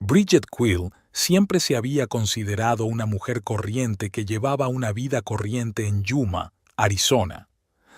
Bridget Quill siempre se había considerado una mujer corriente que llevaba una vida corriente en Yuma, Arizona.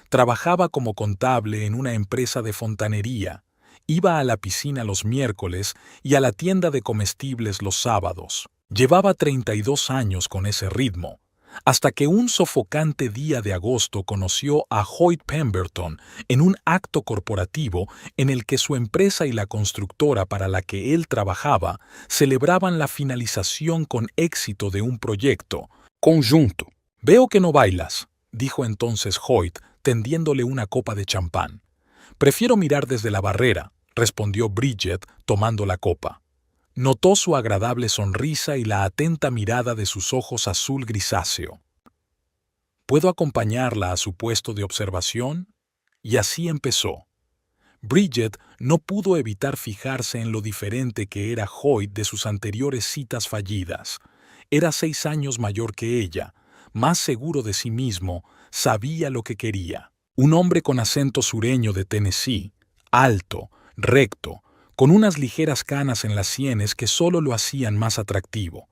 Trabajaba como contable en una empresa de fontanería, iba a la piscina los miércoles y a la tienda de comestibles los sábados. Llevaba 32 años con ese ritmo, hasta que un sofocante día de agosto conoció a Hoyt Pemberton en un acto corporativo en el que su empresa y la constructora para la que él trabajaba celebraban la finalización con éxito de un proyecto conjunto. «Veo que no bailas», dijo entonces Hoyt, tendiéndole una copa de champán. «Prefiero mirar desde la barrera», respondió Bridget, tomando la copa. Notó su agradable sonrisa y la atenta mirada de sus ojos azul grisáceo. «¿Puedo acompañarla a su puesto de observación?» Y así empezó. Bridget no pudo evitar fijarse en lo diferente que era Hoyt de sus anteriores citas fallidas. Era 6 años mayor que ella, más seguro de sí mismo, sabía lo que quería. Un hombre con acento sureño de Tennessee, alto, recto, con unas ligeras canas en las sienes que solo lo hacían más atractivo.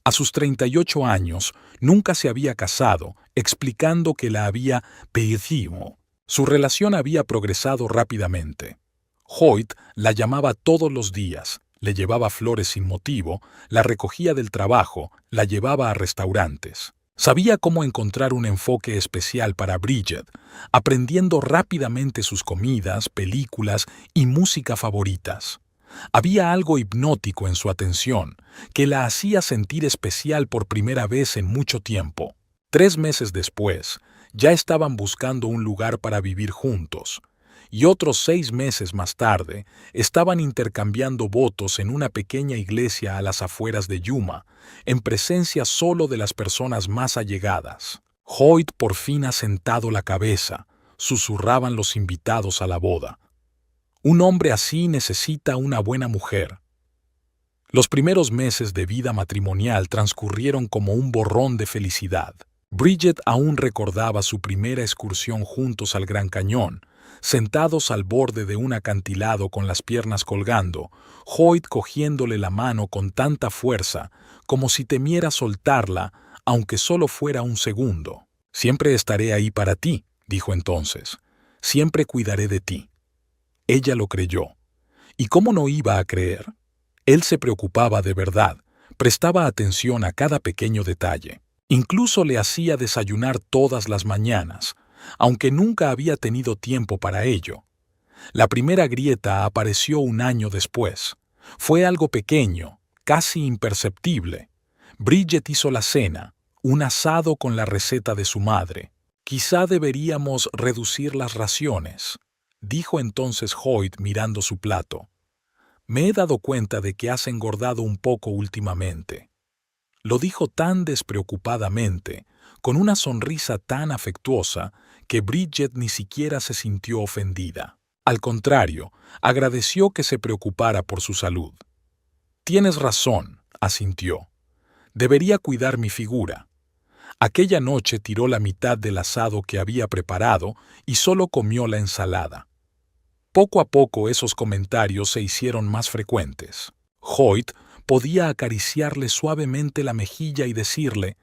A sus 38 años nunca se había casado, explicando que la había perdido. Su relación había progresado rápidamente. Hoyt la llamaba todos los días, le llevaba flores sin motivo, la recogía del trabajo, la llevaba a restaurantes. Sabía cómo encontrar un enfoque especial para Bridget, aprendiendo rápidamente sus comidas, películas y música favoritas. Había algo hipnótico en su atención, que la hacía sentir especial por primera vez en mucho tiempo. 3 meses después, ya estaban buscando un lugar para vivir juntos, y otros 6 meses más tarde estaban intercambiando votos en una pequeña iglesia a las afueras de Yuma, en presencia solo de las personas más allegadas. Hoyt por fin ha sentado la cabeza, susurraban los invitados a la boda. Un hombre así necesita una buena mujer. Los primeros meses de vida matrimonial transcurrieron como un borrón de felicidad. Bridget aún recordaba su primera excursión juntos al Gran Cañón, sentados al borde de un acantilado con las piernas colgando, Hoyt cogiéndole la mano con tanta fuerza como si temiera soltarla, aunque solo fuera un segundo. «Siempre estaré ahí para ti», dijo entonces. «Siempre cuidaré de ti». Ella lo creyó. ¿Y cómo no iba a creer? Él se preocupaba de verdad, prestaba atención a cada pequeño detalle. Incluso le hacía desayunar todas las mañanas, aunque nunca había tenido tiempo para ello. La primera grieta apareció un año después. Fue algo pequeño, casi imperceptible. Bridget hizo la cena, un asado con la receta de su madre. «Quizá deberíamos reducir las raciones», dijo entonces Hoyt mirando su plato. «Me he dado cuenta de que has engordado un poco últimamente». Lo dijo tan despreocupadamente, con una sonrisa tan afectuosa, que Bridget ni siquiera se sintió ofendida. Al contrario, agradeció que se preocupara por su salud. «Tienes razón», asintió. «Debería cuidar mi figura». Aquella noche tiró la mitad del asado que había preparado y solo comió la ensalada. Poco a poco esos comentarios se hicieron más frecuentes. Hoyt podía acariciarle suavemente la mejilla y decirle: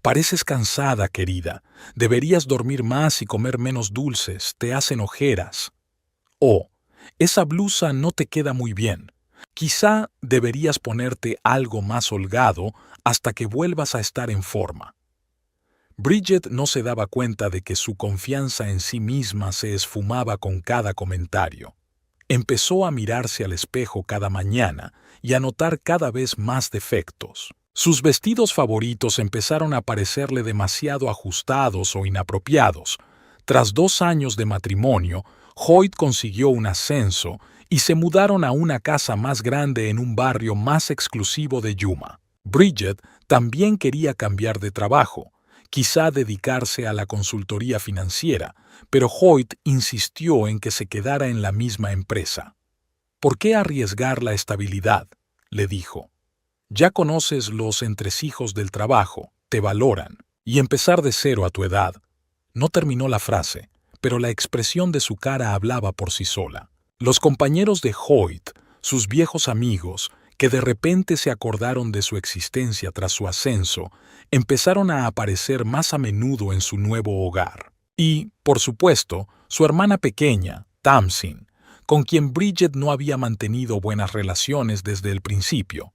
«Pareces cansada, querida. Deberías dormir más y comer menos dulces, te hacen ojeras». «Oh, esa blusa no te queda muy bien. Quizá deberías ponerte algo más holgado hasta que vuelvas a estar en forma». Bridget no se daba cuenta de que su confianza en sí misma se esfumaba con cada comentario. Empezó a mirarse al espejo cada mañana y a notar cada vez más defectos. Sus vestidos favoritos empezaron a parecerle demasiado ajustados o inapropiados. Tras 2 años de matrimonio, Hoyt consiguió un ascenso y se mudaron a una casa más grande en un barrio más exclusivo de Yuma. Bridget también quería cambiar de trabajo, quizá dedicarse a la consultoría financiera, pero Hoyt insistió en que se quedara en la misma empresa. «¿Por qué arriesgar la estabilidad?», le dijo. «Ya conoces los entresijos del trabajo, te valoran, y empezar de cero a tu edad». No terminó la frase, pero la expresión de su cara hablaba por sí sola. Los compañeros de Hoyt, sus viejos amigos, que de repente se acordaron de su existencia tras su ascenso, empezaron a aparecer más a menudo en su nuevo hogar. Y, por supuesto, su hermana pequeña, Tamsin, con quien Bridget no había mantenido buenas relaciones desde el principio.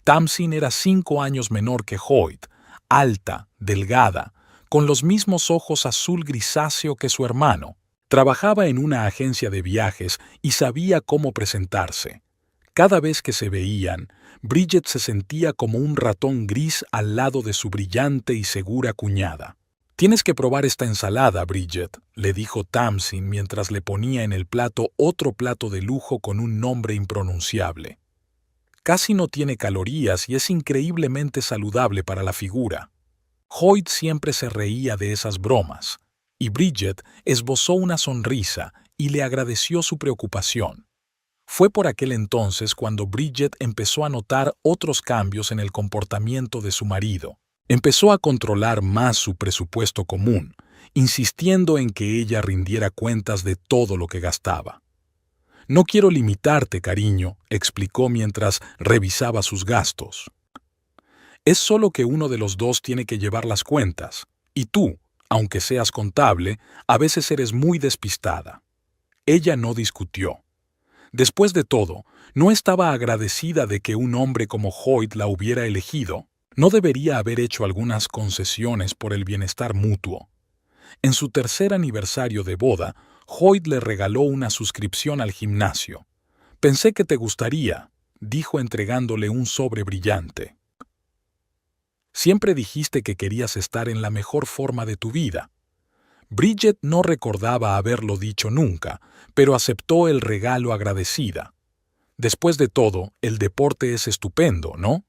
Tamsin era 5 años menor que Hoyt, alta, delgada, con los mismos ojos azul grisáceo que su hermano. Trabajaba en una agencia de viajes y sabía cómo presentarse. Cada vez que se veían, Bridget se sentía como un ratón gris al lado de su brillante y segura cuñada. «Tienes que probar esta ensalada, Bridget», le dijo Tamsin mientras le ponía en el plato otro plato de lujo con un nombre impronunciable. «Casi no tiene calorías y es increíblemente saludable para la figura». Hoyt siempre se reía de esas bromas, y Bridget esbozó una sonrisa y le agradeció su preocupación. Fue por aquel entonces cuando Bridget empezó a notar otros cambios en el comportamiento de su marido. Empezó a controlar más su presupuesto común, insistiendo en que ella rindiera cuentas de todo lo que gastaba. «No quiero limitarte, cariño», explicó mientras revisaba sus gastos. «Es solo que uno de los dos tiene que llevar las cuentas, y tú, aunque seas contable, a veces eres muy despistada». Ella no discutió. Después de todo, ¿no estaba agradecida de que un hombre como Hoyt la hubiera elegido? ¿No debería haber hecho algunas concesiones por el bienestar mutuo? En su tercer aniversario de boda, Hoyt le regaló una suscripción al gimnasio. «Pensé que te gustaría», dijo entregándole un sobre brillante. «Siempre dijiste que querías estar en la mejor forma de tu vida». Bridget no recordaba haberlo dicho nunca, pero aceptó el regalo agradecida. «Después de todo, el deporte es estupendo, ¿no?»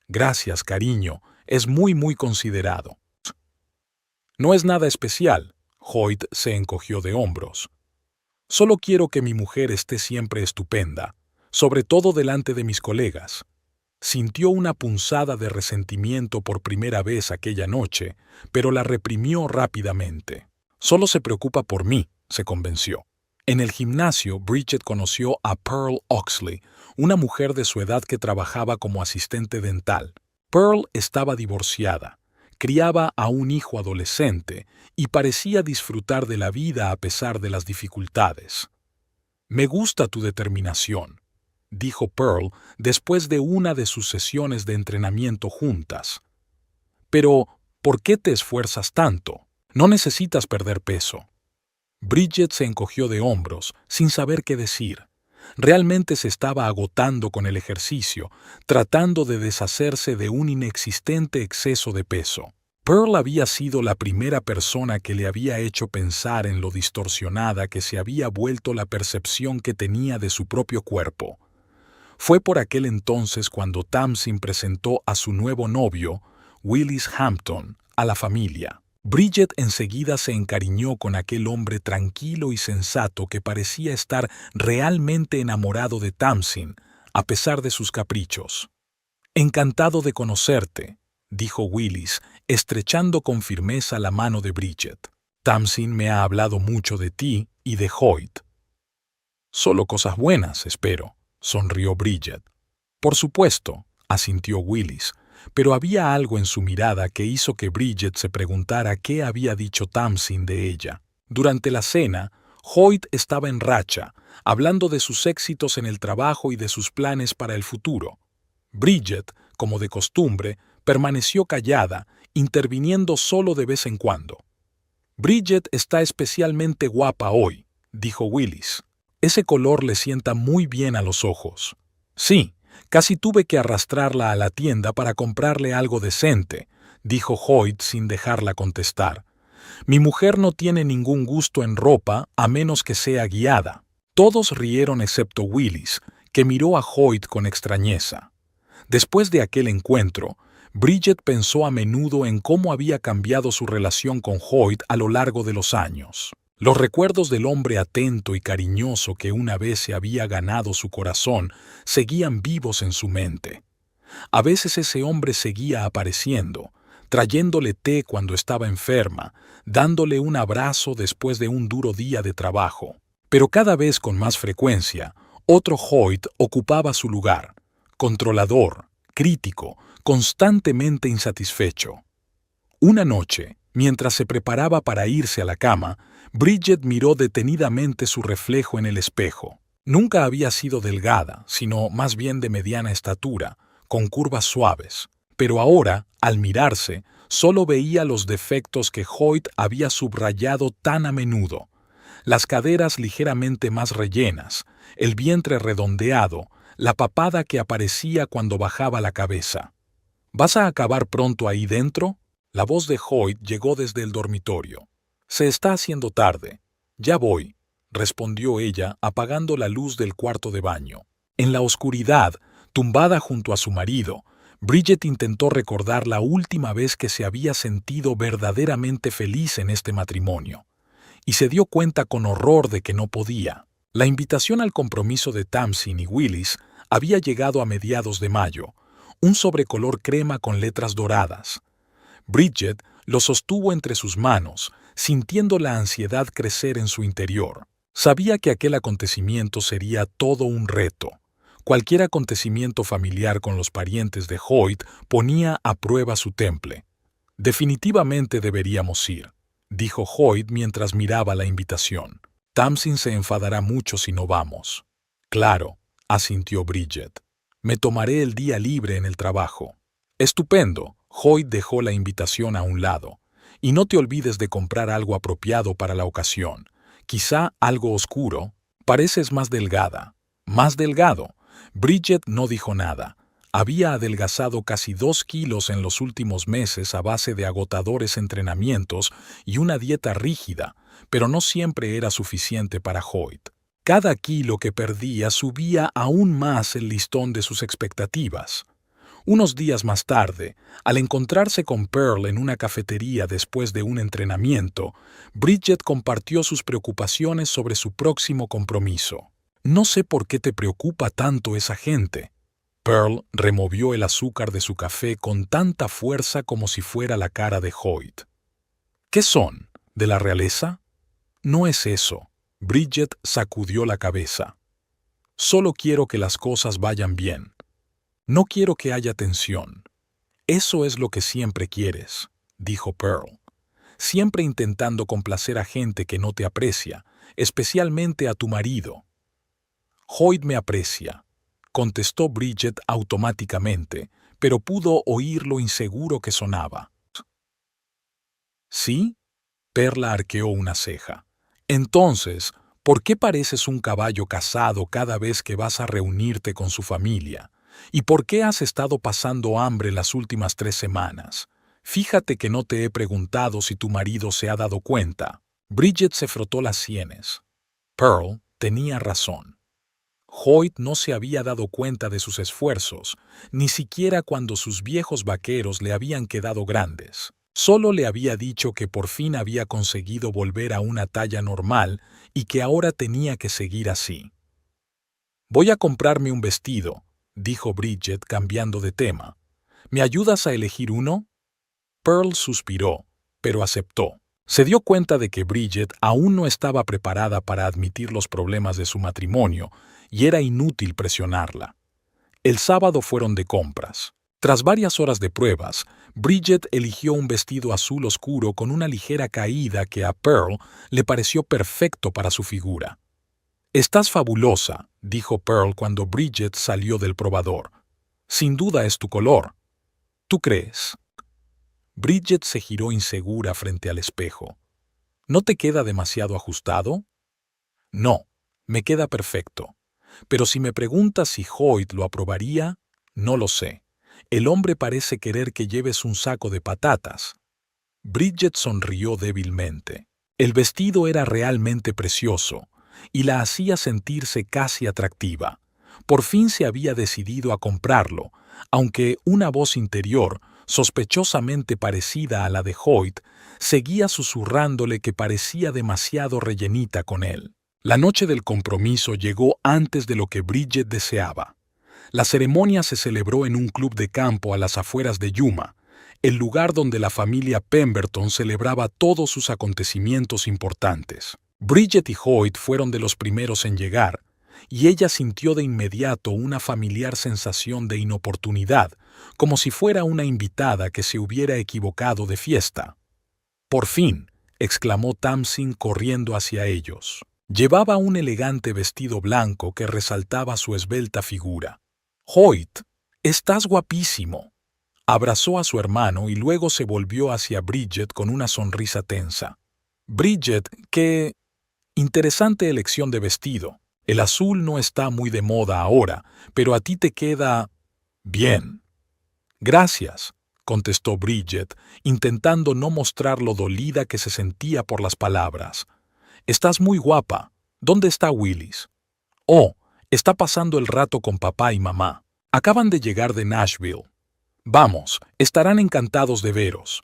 «Gracias, cariño, es muy considerado». «No es nada especial», Hoyt se encogió de hombros. «Solo quiero que mi mujer esté siempre estupenda, sobre todo delante de mis colegas». Sintió una punzada de resentimiento por primera vez aquella noche, pero la reprimió rápidamente. «Solo se preocupa por mí», se convenció. En el gimnasio, Bridget conoció a Pearl Oxley, una mujer de su edad que trabajaba como asistente dental. Pearl estaba divorciada, criaba a un hijo adolescente y parecía disfrutar de la vida a pesar de las dificultades. «Me gusta tu determinación», dijo Pearl después de una de sus sesiones de entrenamiento juntas. «Pero, ¿por qué te esfuerzas tanto? No necesitas perder peso». Bridget se encogió de hombros, sin saber qué decir. Realmente se estaba agotando con el ejercicio, tratando de deshacerse de un inexistente exceso de peso. Pearl había sido la primera persona que le había hecho pensar en lo distorsionada que se había vuelto la percepción que tenía de su propio cuerpo. Fue por aquel entonces cuando Tamsin presentó a su nuevo novio, Willis Hampton, a la familia. Bridget enseguida se encariñó con aquel hombre tranquilo y sensato que parecía estar realmente enamorado de Tamsin, a pesar de sus caprichos. «Encantado de conocerte», dijo Willis, estrechando con firmeza la mano de Bridget. «Tamsin me ha hablado mucho de ti y de Hoyt». «Solo cosas buenas, espero», sonrió Bridget. «Por supuesto», asintió Willis, pero había algo en su mirada que hizo que Bridget se preguntara qué había dicho Tamsin de ella. Durante la cena, Hoyt estaba en racha, hablando de sus éxitos en el trabajo y de sus planes para el futuro. Bridget, como de costumbre, permaneció callada, interviniendo solo de vez en cuando. «Bridget está especialmente guapa hoy», dijo Willis. «Ese color le sienta muy bien a los ojos». «Sí, casi tuve que arrastrarla a la tienda para comprarle algo decente», dijo Hoyt sin dejarla contestar. «Mi mujer no tiene ningún gusto en ropa a menos que sea guiada». Todos rieron excepto Willis, que miró a Hoyt con extrañeza. Después de aquel encuentro, Bridget pensó a menudo en cómo había cambiado su relación con Hoyt a lo largo de los años. Los recuerdos del hombre atento y cariñoso que una vez se había ganado su corazón seguían vivos en su mente. A veces ese hombre seguía apareciendo, trayéndole té cuando estaba enferma, dándole un abrazo después de un duro día de trabajo. Pero cada vez con más frecuencia, otro Hoyt ocupaba su lugar, controlador, crítico, constantemente insatisfecho. Una noche, mientras se preparaba para irse a la cama, Bridget miró detenidamente su reflejo en el espejo. Nunca había sido delgada, sino más bien de mediana estatura, con curvas suaves. Pero ahora, al mirarse, solo veía los defectos que Hoyt había subrayado tan a menudo. Las caderas ligeramente más rellenas, el vientre redondeado, la papada que aparecía cuando bajaba la cabeza. ¿Vas a acabar pronto ahí dentro? La voz de Hoyt llegó desde el dormitorio. Se está haciendo tarde. Ya voy, respondió ella, apagando la luz del cuarto de baño. En la oscuridad, tumbada junto a su marido, Bridget intentó recordar la última vez que se había sentido verdaderamente feliz en este matrimonio, y se dio cuenta con horror de que no podía. La invitación al compromiso de Tamsin y Willis había llegado a mediados de mayo, un sobrecolor crema con letras doradas. Bridget lo sostuvo entre sus manos, sintiendo la ansiedad crecer en su interior. Sabía que aquel acontecimiento sería todo un reto. Cualquier acontecimiento familiar con los parientes de Hoyt ponía a prueba su temple. Definitivamente deberíamos ir, dijo Hoyt mientras miraba la invitación. Tamsin se enfadará mucho si no vamos. Claro, asintió Bridget. Me tomaré el día libre en el trabajo. Estupendo. Hoyt dejó la invitación a un lado. Y no te olvides de comprar algo apropiado para la ocasión. Quizá algo oscuro. Pareces más delgada. Más delgado. Bridget no dijo nada. Había adelgazado casi 2 kilos en los últimos meses a base de agotadores entrenamientos y una dieta rígida, pero no siempre era suficiente para Hoyt. Cada kilo que perdía subía aún más el listón de sus expectativas. Unos días más tarde, al encontrarse con Pearl en una cafetería después de un entrenamiento, Bridget compartió sus preocupaciones sobre su próximo compromiso. «No sé por qué te preocupa tanto esa gente». Pearl removió el azúcar de su café con tanta fuerza como si fuera la cara de Hoyt. «¿Qué son? ¿De la realeza?» «No es eso». Bridget sacudió la cabeza. «Solo quiero que las cosas vayan bien. No quiero que haya tensión». «Eso es lo que siempre quieres», dijo Pearl. «Siempre intentando complacer a gente que no te aprecia, especialmente a tu marido». «Hoyt me aprecia», contestó Bridget automáticamente, pero pudo oír lo inseguro que sonaba. ¿Sí? Perla arqueó una ceja. Entonces, ¿por qué pareces un caballo casado cada vez que vas a reunirte con su familia? ¿Y por qué has estado pasando hambre las últimas 3 semanas? Fíjate que no te he preguntado si tu marido se ha dado cuenta. Bridget se frotó las sienes. Pearl tenía razón. Hoyt no se había dado cuenta de sus esfuerzos, ni siquiera cuando sus viejos vaqueros le habían quedado grandes. Solo le había dicho que por fin había conseguido volver a una talla normal y que ahora tenía que seguir así. «Voy a comprarme un vestido», dijo Bridget cambiando de tema. «¿Me ayudas a elegir uno?» Pearl suspiró, pero aceptó. Se dio cuenta de que Bridget aún no estaba preparada para admitir los problemas de su matrimonio y era inútil presionarla. El sábado fueron de compras. Tras varias horas de pruebas, Bridget eligió un vestido azul oscuro con una ligera caída que a Pearl le pareció perfecto para su figura. «Estás fabulosa», dijo Pearl cuando Bridget salió del probador. «Sin duda es tu color». «¿Tú crees?» Bridget se giró insegura frente al espejo. «¿No te queda demasiado ajustado?» «No, me queda perfecto. Pero si me preguntas si Hoyt lo aprobaría, no lo sé. El hombre parece querer que lleves un saco de patatas». Bridget sonrió débilmente. El vestido era realmente precioso y la hacía sentirse casi atractiva. Por fin se había decidido a comprarlo, aunque una voz interior, sospechosamente parecida a la de Hoyt, seguía susurrándole que parecía demasiado rellenita con él. La noche del compromiso llegó antes de lo que Bridget deseaba. La ceremonia se celebró en un club de campo a las afueras de Yuma, el lugar donde la familia Pemberton celebraba todos sus acontecimientos importantes. Bridget y Hoyt fueron de los primeros en llegar, y ella sintió de inmediato una familiar sensación de inoportunidad, como si fuera una invitada que se hubiera equivocado de fiesta. «Por fin», exclamó Tamsin corriendo hacia ellos. Llevaba un elegante vestido blanco que resaltaba su esbelta figura. «Hoyt, estás guapísimo». Abrazó a su hermano y luego se volvió hacia Bridget con una sonrisa tensa. «Bridget, qué interesante elección de vestido. El azul no está muy de moda ahora, pero a ti te queda bien». «Gracias», contestó Bridget, intentando no mostrar lo dolida que se sentía por las palabras. «Estás muy guapa. ¿Dónde está Willis?» «Oh, está pasando el rato con papá y mamá. Acaban de llegar de Nashville. Vamos, estarán encantados de veros».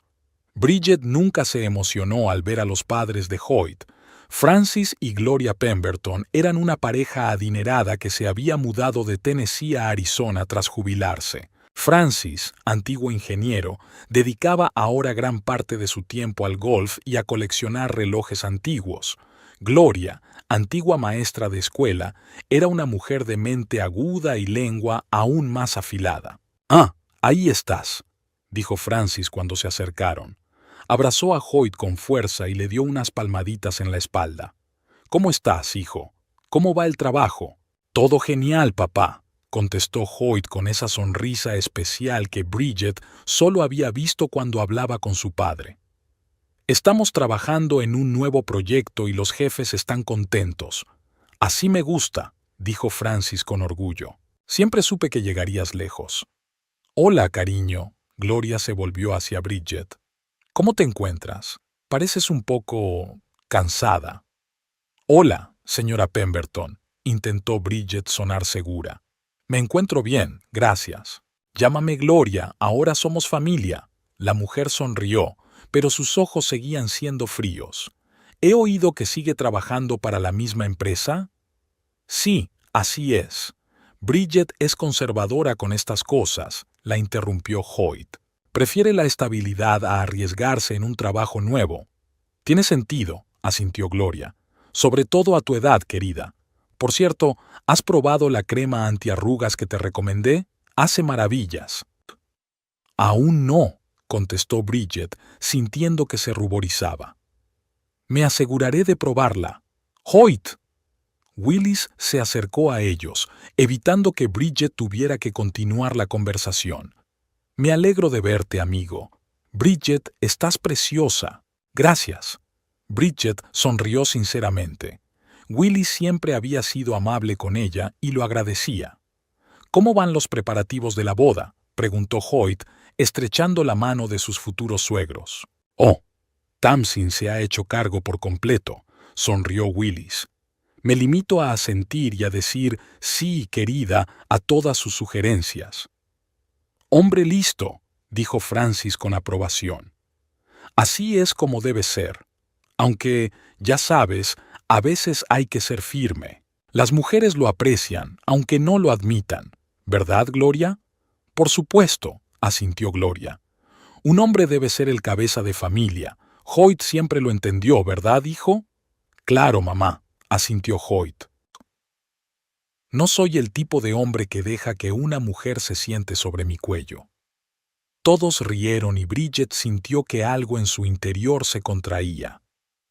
Bridget nunca se emocionó al ver a los padres de Hoyt. Francis y Gloria Pemberton eran una pareja adinerada que se había mudado de Tennessee a Arizona tras jubilarse. Francis, antiguo ingeniero, dedicaba ahora gran parte de su tiempo al golf y a coleccionar relojes antiguos. Gloria, antigua maestra de escuela, era una mujer de mente aguda y lengua aún más afilada. «Ah, ahí estás», dijo Francis cuando se acercaron. Abrazó a Hoyt con fuerza y le dio unas palmaditas en la espalda. «¿Cómo estás, hijo? ¿Cómo va el trabajo?» «Todo genial, papá», contestó Hoyt con esa sonrisa especial que Bridget solo había visto cuando hablaba con su padre. «Estamos trabajando en un nuevo proyecto y los jefes están contentos. Así me gusta», dijo Francis con orgullo. «Siempre supe que llegarías lejos». «Hola, cariño», Gloria se volvió hacia Bridget. «¿Cómo te encuentras? Pareces un poco cansada». «Hola, señora Pemberton», intentó Bridget sonar segura. «Me encuentro bien, gracias. Llámame Gloria, ahora somos familia». La mujer sonrió, pero sus ojos seguían siendo fríos. «He oído que sigue trabajando para la misma empresa». «Sí, así es. Bridget es conservadora con estas cosas», la interrumpió Hoyt. «Prefiere la estabilidad a arriesgarse en un trabajo nuevo». «Tiene sentido», asintió Gloria. «Sobre todo a tu edad, querida. Por cierto, ¿has probado la crema antiarrugas que te recomendé? Hace maravillas». «Aún no», contestó Bridget, sintiendo que se ruborizaba. «Me aseguraré de probarla». «Hoyt». Willis se acercó a ellos, evitando que Bridget tuviera que continuar la conversación. «Me alegro de verte, amigo. Bridget, estás preciosa». «Gracias». Bridget sonrió sinceramente. Willis siempre había sido amable con ella y lo agradecía. «¿Cómo van los preparativos de la boda?», preguntó Hoyt, estrechando la mano de sus futuros suegros. «Oh, Tamsin se ha hecho cargo por completo», sonrió Willis. «Me limito a asentir y a decir sí, querida, a todas sus sugerencias». «Hombre listo», dijo Francis con aprobación. «Así es como debe ser. Aunque, ya sabes, a veces hay que ser firme. Las mujeres lo aprecian, aunque no lo admitan. ¿Verdad, Gloria?» «Por supuesto», asintió Gloria. «Un hombre debe ser el cabeza de familia. Hoyt siempre lo entendió, ¿verdad, hijo?» «Claro, mamá», asintió Hoyt. «No soy el tipo de hombre que deja que una mujer se siente sobre mi cuello». Todos rieron y Bridget sintió que algo en su interior se contraía.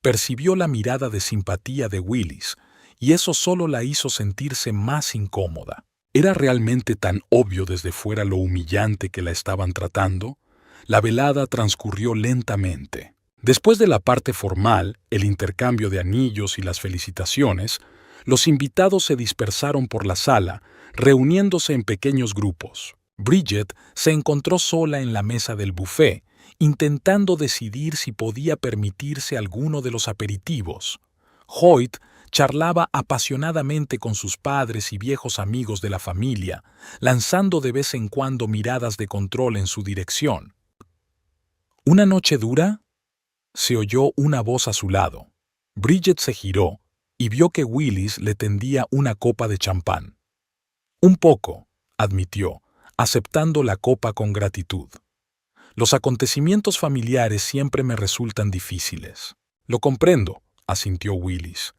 Percibió la mirada de simpatía de Willis, y eso solo la hizo sentirse más incómoda. ¿Era realmente tan obvio desde fuera lo humillante que la estaban tratando? La velada transcurrió lentamente. Después de la parte formal, el intercambio de anillos y las felicitaciones, los invitados se dispersaron por la sala, reuniéndose en pequeños grupos. Bridget se encontró sola en la mesa del buffet, intentando decidir si podía permitirse alguno de los aperitivos. Hoyt charlaba apasionadamente con sus padres y viejos amigos de la familia, lanzando de vez en cuando miradas de control en su dirección. «¿Una noche dura?», se oyó una voz a su lado. Bridget se giró y vio que Willis le tendía una copa de champán. «Un poco», admitió, aceptando la copa con gratitud. «Los acontecimientos familiares siempre me resultan difíciles». «Lo comprendo», asintió Willis.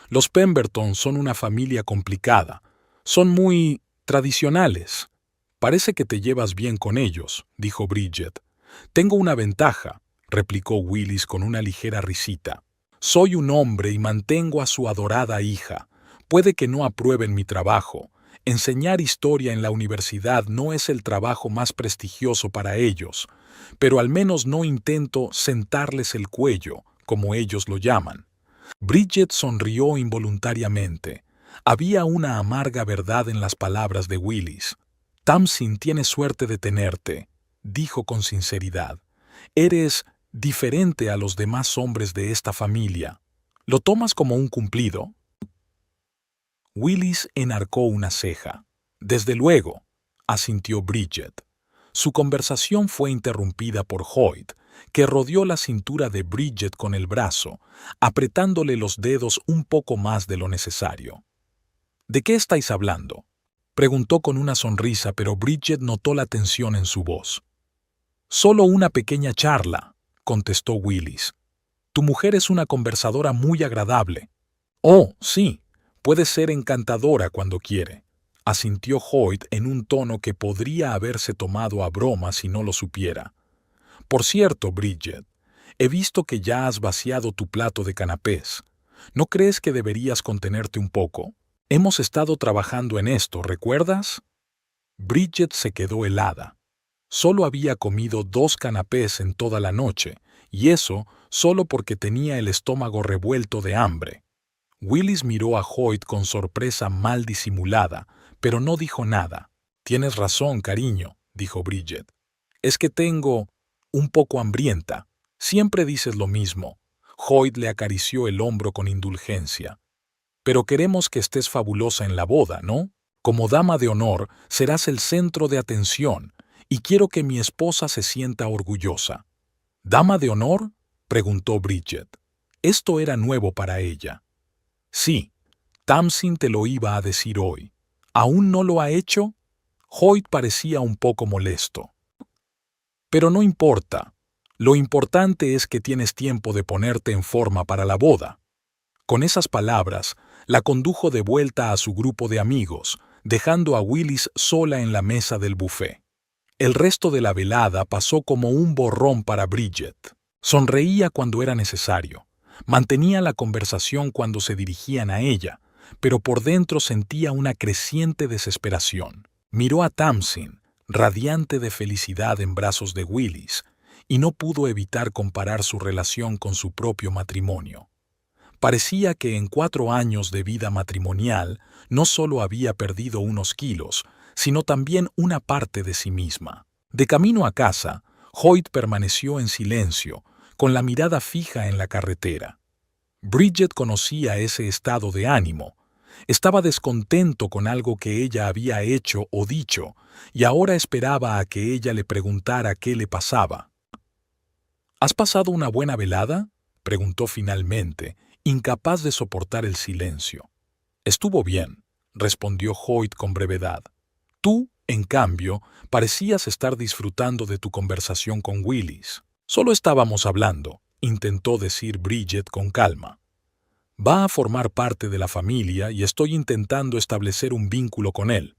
Los Pemberton son una familia complicada. Son muy tradicionales. Parece que te llevas bien con ellos, dijo Bridget. Tengo una ventaja, replicó Willis con una ligera risita. Soy un hombre y mantengo a su adorada hija. Puede que no aprueben mi trabajo. Enseñar historia en la universidad no es el trabajo más prestigioso para ellos, pero al menos no intento sentarles el cuello, como ellos lo llaman. Bridget sonrió involuntariamente. Había una amarga verdad en las palabras de Willis. Tamsin tiene suerte de tenerte, dijo con sinceridad. Eres diferente a los demás hombres de esta familia. ¿Lo tomas como un cumplido? Willis enarcó una ceja. Desde luego, asintió Bridget. Su conversación fue interrumpida por Hoyt, que rodeó la cintura de Bridget con el brazo, apretándole los dedos un poco más de lo necesario. ¿De qué estáis hablando?, preguntó con una sonrisa, pero Bridget notó la tensión en su voz. Solo una pequeña charla, contestó Willis. Tu mujer es una conversadora muy agradable. Oh, sí, puede ser encantadora cuando quiere, asintió Hoyt en un tono que podría haberse tomado a broma si no lo supiera. Por cierto, Bridget, he visto que ya has vaciado tu plato de canapés. ¿No crees que deberías contenerte un poco? Hemos estado trabajando en esto, ¿recuerdas? Bridget se quedó helada. Solo había comido 2 canapés en toda la noche, y eso solo porque tenía el estómago revuelto de hambre. Willis miró a Hoyt con sorpresa mal disimulada, pero no dijo nada. Tienes razón, cariño, dijo Bridget. Es que tengo un poco hambrienta. Siempre dices lo mismo. Hoyt le acarició el hombro con indulgencia. Pero queremos que estés fabulosa en la boda, ¿no? Como dama de honor, serás el centro de atención, y quiero que mi esposa se sienta orgullosa. ¿Dama de honor?, preguntó Bridget. Esto era nuevo para ella. Sí, Tamsin te lo iba a decir hoy. ¿Aún no lo ha hecho? Hoyt parecía un poco molesto. Pero no importa. Lo importante es que tienes tiempo de ponerte en forma para la boda. Con esas palabras, la condujo de vuelta a su grupo de amigos, dejando a Willis sola en la mesa del buffet. El resto de la velada pasó como un borrón para Bridget. Sonreía cuando era necesario, mantenía la conversación cuando se dirigían a ella, pero por dentro sentía una creciente desesperación. Miró a Tamsin, radiante de felicidad en brazos de Willis, y no pudo evitar comparar su relación con su propio matrimonio. Parecía que en 4 años de vida matrimonial no solo había perdido unos kilos, sino también una parte de sí misma. De camino a casa, Hoyt permaneció en silencio, con la mirada fija en la carretera. Bridget conocía ese estado de ánimo. Estaba descontento con algo que ella había hecho o dicho, y ahora esperaba a que ella le preguntara qué le pasaba. ¿Has pasado una buena velada?, preguntó finalmente, incapaz de soportar el silencio. Estuvo bien, respondió Hoyt con brevedad. Tú, en cambio, parecías estar disfrutando de tu conversación con Willis. Solo estábamos hablando, intentó decir Bridget con calma. Va a formar parte de la familia y estoy intentando establecer un vínculo con él.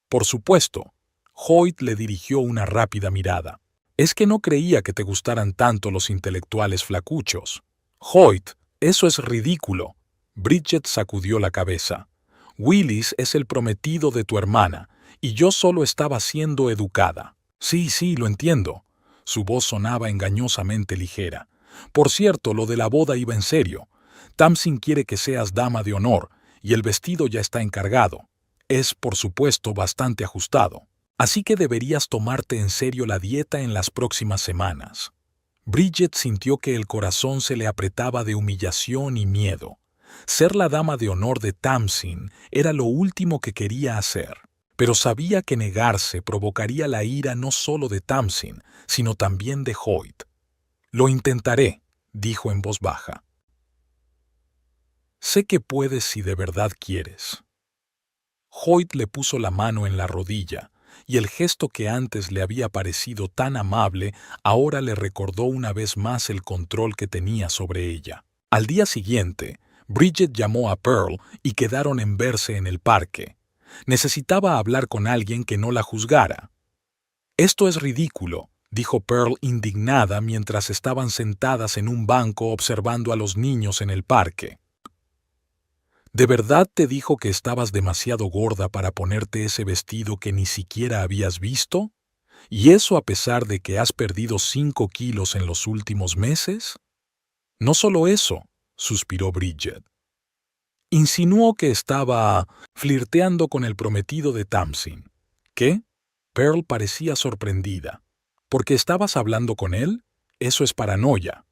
Por supuesto, Hoyt le dirigió una rápida mirada. Es que no creía que te gustaran tanto los intelectuales flacuchos. Hoyt, eso es ridículo. Bridget sacudió la cabeza. Willis es el prometido de tu hermana, y yo solo estaba siendo educada. Sí, lo entiendo. Su voz sonaba engañosamente ligera. Por cierto, lo de la boda iba en serio. Tamsin quiere que seas dama de honor, y el vestido ya está encargado. Es, por supuesto, bastante ajustado. Así que deberías tomarte en serio la dieta en las próximas semanas. Bridget sintió que el corazón se le apretaba de humillación y miedo. Ser la dama de honor de Tamsin era lo último que quería hacer, pero sabía que negarse provocaría la ira no solo de Tamsin, sino también de Hoyt. Lo intentaré, dijo en voz baja. Sé que puedes si de verdad quieres. Hoyt le puso la mano en la rodilla, y el gesto que antes le había parecido tan amable ahora le recordó una vez más el control que tenía sobre ella. Al día siguiente, Bridget llamó a Pearl y quedaron en verse en el parque. Necesitaba hablar con alguien que no la juzgara. «Esto es ridículo», dijo Pearl indignada mientras estaban sentadas en un banco observando a los niños en el parque. ¿De verdad te dijo que estabas demasiado gorda para ponerte ese vestido que ni siquiera habías visto? ¿Y eso a pesar de que has perdido 5 kilos en los últimos meses? No solo eso, suspiró Bridget. Insinuó que estaba flirteando con el prometido de Tamsin. ¿Qué? Pearl parecía sorprendida. ¿Porque estabas hablando con él? Eso es paranoia.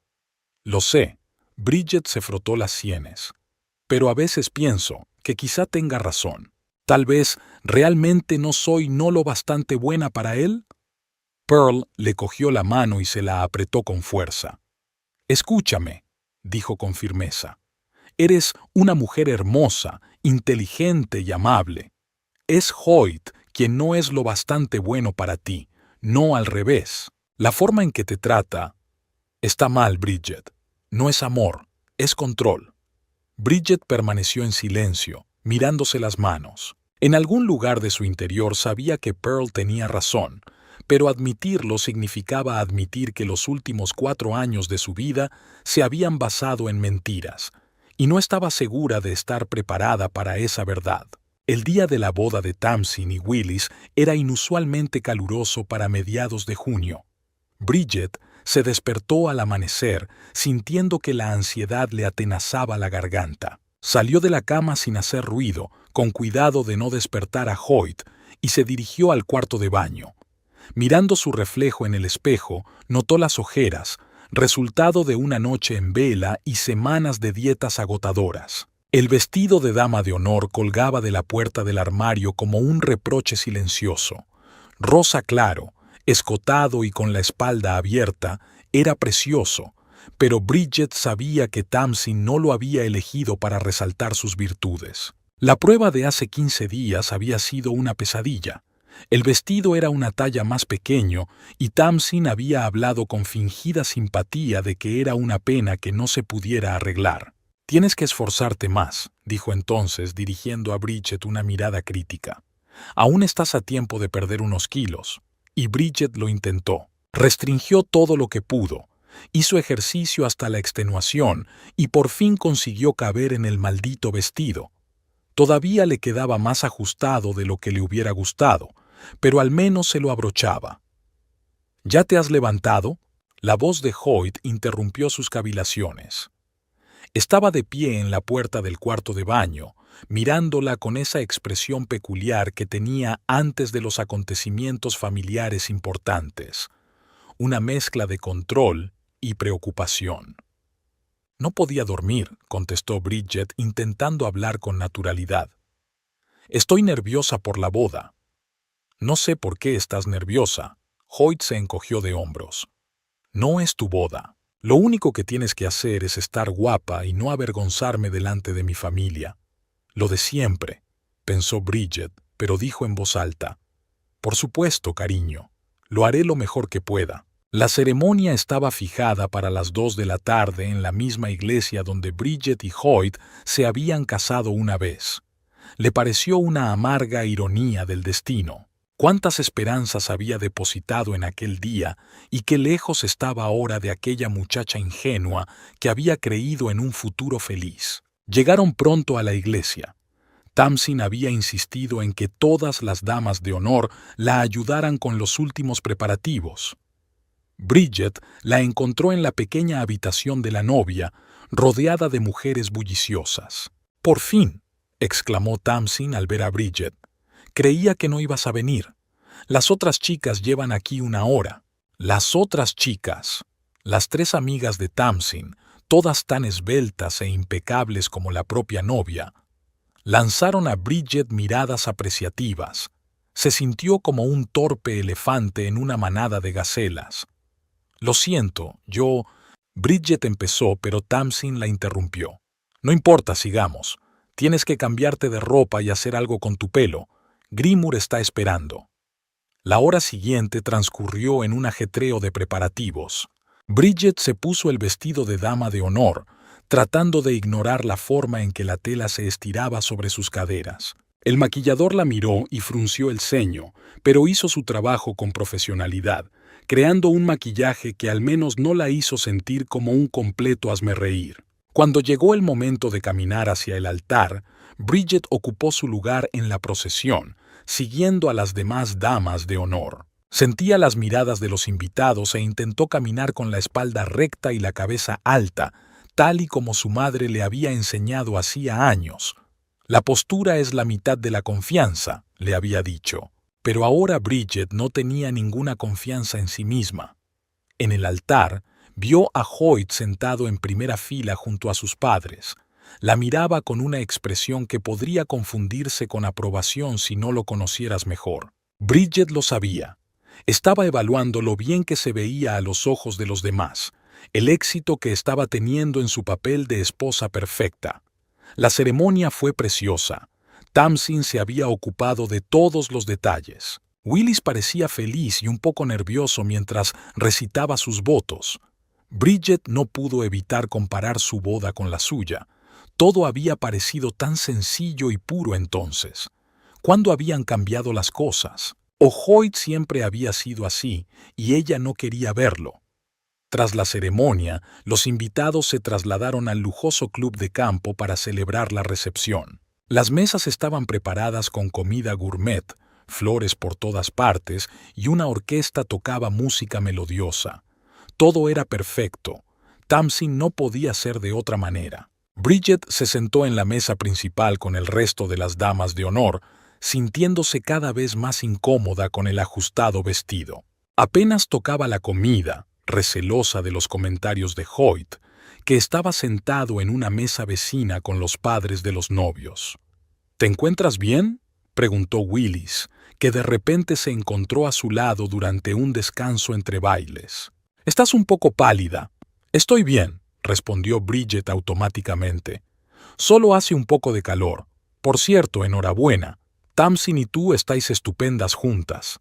Lo sé. Bridget se frotó las sienes. Pero a veces pienso que quizá tenga razón. Tal vez realmente no soy lo bastante buena para él. Pearl le cogió la mano y se la apretó con fuerza. Escúchame, dijo con firmeza. Eres una mujer hermosa, inteligente y amable. Es Hoyt quien no es lo bastante bueno para ti, no al revés. La forma en que te trata está mal, Bridget. No es amor, es control. Bridget permaneció en silencio, mirándose las manos. En algún lugar de su interior sabía que Pearl tenía razón, pero admitirlo significaba admitir que los últimos 4 años de su vida se habían basado en mentiras, y no estaba segura de estar preparada para esa verdad. El día de la boda de Tamsin y Willis era inusualmente caluroso para mediados de junio. Bridget se despertó al amanecer, sintiendo que la ansiedad le atenazaba la garganta. Salió de la cama sin hacer ruido, con cuidado de no despertar a Hoyt, y se dirigió al cuarto de baño. Mirando su reflejo en el espejo, notó las ojeras, resultado de una noche en vela y semanas de dietas agotadoras. El vestido de dama de honor colgaba de la puerta del armario como un reproche silencioso. Rosa claro, escotado y con la espalda abierta, era precioso, pero Bridget sabía que Tamsin no lo había elegido para resaltar sus virtudes. La prueba de hace 15 días había sido una pesadilla. El vestido era una talla más pequeño y Tamsin había hablado con fingida simpatía de que era una pena que no se pudiera arreglar. «Tienes que esforzarte más», dijo entonces, dirigiendo a Bridget una mirada crítica. «Aún estás a tiempo de perder unos kilos». Y Bridget lo intentó. Restringió todo lo que pudo. Hizo ejercicio hasta la extenuación y por fin consiguió caber en el maldito vestido. Todavía le quedaba más ajustado de lo que le hubiera gustado, pero al menos se lo abrochaba. «¿Ya te has levantado?», la voz de Hoyt interrumpió sus cavilaciones. Estaba de pie en la puerta del cuarto de baño, mirándola con esa expresión peculiar que tenía antes de los acontecimientos familiares importantes, una mezcla de control y preocupación. «No podía dormir», contestó Bridget intentando hablar con naturalidad. «Estoy nerviosa por la boda». «No sé por qué estás nerviosa». Hoyt se encogió de hombros. «No es tu boda. Lo único que tienes que hacer es estar guapa y no avergonzarme delante de mi familia». «Lo de siempre», pensó Bridget, pero dijo en voz alta. «Por supuesto, cariño. Lo haré lo mejor que pueda». La ceremonia estaba fijada para las 2 de la tarde en la misma iglesia donde Bridget y Hoyt se habían casado una vez. Le pareció una amarga ironía del destino. Cuántas esperanzas había depositado en aquel día y qué lejos estaba ahora de aquella muchacha ingenua que había creído en un futuro feliz. Llegaron pronto a la iglesia. Tamsin había insistido en que todas las damas de honor la ayudaran con los últimos preparativos. Bridget la encontró en la pequeña habitación de la novia, rodeada de mujeres bulliciosas. «Por fin», exclamó Tamsin al ver a Bridget. «Creía que no ibas a venir. Las otras chicas llevan aquí 1 hora». Las otras chicas, las 3 amigas de Tamsin, todas tan esbeltas e impecables como la propia novia, lanzaron a Bridget miradas apreciativas. Se sintió como un torpe elefante en una manada de gacelas. «Lo siento, yo...» Bridget empezó, pero Tamsin la interrumpió. «No importa, sigamos. Tienes que cambiarte de ropa y hacer algo con tu pelo. Grimur está esperando». La hora siguiente transcurrió en un ajetreo de preparativos. Bridget se puso el vestido de dama de honor, tratando de ignorar la forma en que la tela se estiraba sobre sus caderas. El maquillador la miró y frunció el ceño, pero hizo su trabajo con profesionalidad, creando un maquillaje que al menos no la hizo sentir como un completo hazmerreír. Cuando llegó el momento de caminar hacia el altar, Bridget ocupó su lugar en la procesión, siguiendo a las demás damas de honor. Sentía las miradas de los invitados e intentó caminar con la espalda recta y la cabeza alta, tal y como su madre le había enseñado hacía años. La postura es la mitad de la confianza, le había dicho. Pero ahora Bridget no tenía ninguna confianza en sí misma. En el altar, vio a Hoyt sentado en primera fila junto a sus padres. La miraba con una expresión que podría confundirse con aprobación si no lo conocieras mejor. Bridget lo sabía. Estaba evaluando lo bien que se veía a los ojos de los demás, el éxito que estaba teniendo en su papel de esposa perfecta. La ceremonia fue preciosa. Tamsin se había ocupado de todos los detalles. Willis parecía feliz y un poco nervioso mientras recitaba sus votos. Bridget no pudo evitar comparar su boda con la suya. Todo había parecido tan sencillo y puro entonces. ¿Cuándo habían cambiado las cosas? O Hoyt siempre había sido así, y ella no quería verlo. Tras la ceremonia, los invitados se trasladaron al lujoso club de campo para celebrar la recepción. Las mesas estaban preparadas con comida gourmet, flores por todas partes y una orquesta tocaba música melodiosa. Todo era perfecto. Tamsin no podía ser de otra manera. Bridget se sentó en la mesa principal con el resto de las damas de honor, sintiéndose cada vez más incómoda con el ajustado vestido. Apenas tocaba la comida, recelosa de los comentarios de Hoyt, que estaba sentado en una mesa vecina con los padres de los novios. ¿Te encuentras bien?, preguntó Willis, que de repente se encontró a su lado durante un descanso entre bailes. «Estás un poco pálida». «Estoy bien», respondió Bridget automáticamente. «Solo hace un poco de calor. Por cierto, enhorabuena. Tamsin y tú estáis estupendas juntas».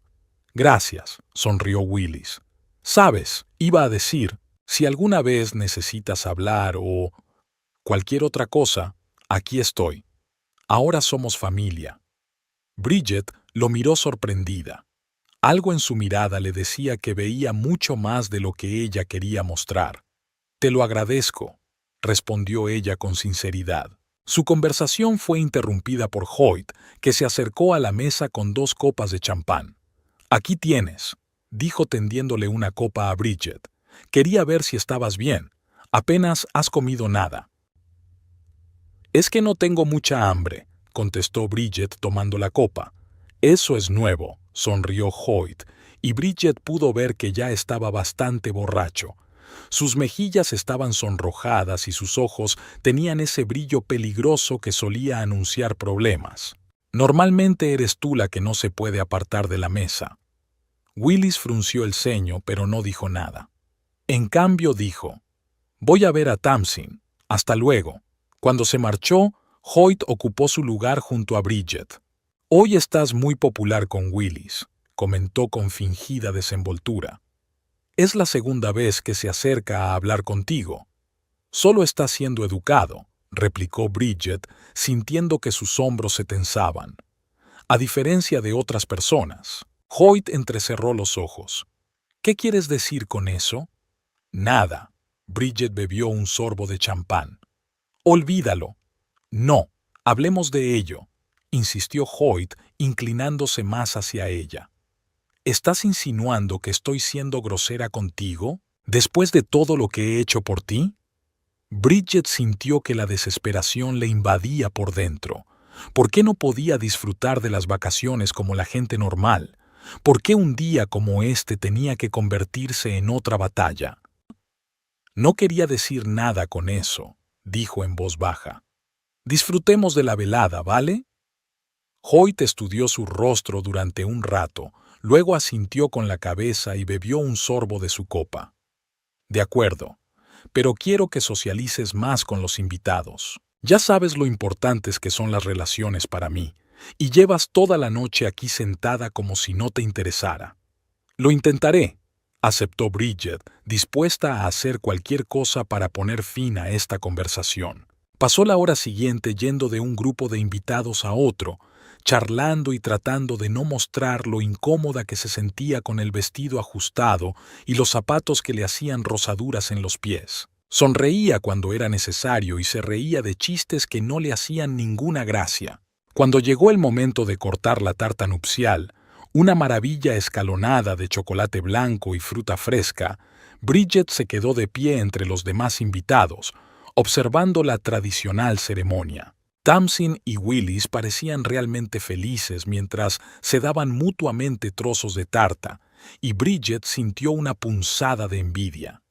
«Gracias», sonrió Willis. «Sabes, iba a decir, si alguna vez necesitas hablar o cualquier otra cosa, aquí estoy. Ahora somos familia». Bridget lo miró sorprendida. Algo en su mirada le decía que veía mucho más de lo que ella quería mostrar. «Te lo agradezco», respondió ella con sinceridad. Su conversación fue interrumpida por Hoyt, que se acercó a la mesa con 2 copas de champán. «Aquí tienes», dijo tendiéndole una copa a Bridget. «Quería ver si estabas bien. Apenas has comido nada». «Es que no tengo mucha hambre», contestó Bridget tomando la copa. «Eso es nuevo», sonrió Hoyt, y Bridget pudo ver que ya estaba bastante borracho. Sus mejillas estaban sonrojadas y sus ojos tenían ese brillo peligroso que solía anunciar problemas. «Normalmente eres tú la que no se puede apartar de la mesa». Willis frunció el ceño, pero no dijo nada. En cambio dijo: «Voy a ver a Tamsin. Hasta luego». Cuando se marchó, Hoyt ocupó su lugar junto a Bridget. «Hoy estás muy popular con Willis», comentó con fingida desenvoltura. «Es la segunda vez que se acerca a hablar contigo». «Solo está siendo educado», replicó Bridget, sintiendo que sus hombros se tensaban. «A diferencia de otras personas». Hoyt entrecerró los ojos. «¿Qué quieres decir con eso?» «Nada». Bridget bebió un sorbo de champán. «Olvídalo». «No, hablemos de ello», insistió Hoyt, inclinándose más hacia ella. «¿Estás insinuando que estoy siendo grosera contigo, después de todo lo que he hecho por ti?» Bridget sintió que la desesperación le invadía por dentro. ¿Por qué no podía disfrutar de las vacaciones como la gente normal? ¿Por qué un día como este tenía que convertirse en otra batalla? «No quería decir nada con eso», dijo en voz baja. «Disfrutemos de la velada, ¿vale?» Hoyt estudió su rostro durante un rato, luego asintió con la cabeza y bebió un sorbo de su copa. «De acuerdo, pero quiero que socialices más con los invitados. Ya sabes lo importantes que son las relaciones para mí, y llevas toda la noche aquí sentada como si no te interesara». «Lo intentaré», aceptó Bridget, dispuesta a hacer cualquier cosa para poner fin a esta conversación. Pasó la hora siguiente yendo de un grupo de invitados a otro, charlando y tratando de no mostrar lo incómoda que se sentía con el vestido ajustado y los zapatos que le hacían rozaduras en los pies. Sonreía cuando era necesario y se reía de chistes que no le hacían ninguna gracia. Cuando llegó el momento de cortar la tarta nupcial, una maravilla escalonada de chocolate blanco y fruta fresca, Bridget se quedó de pie entre los demás invitados, observando la tradicional ceremonia. Tamsin y Willis parecían realmente felices mientras se daban mutuamente trozos de tarta, y Bridget sintió una punzada de envidia.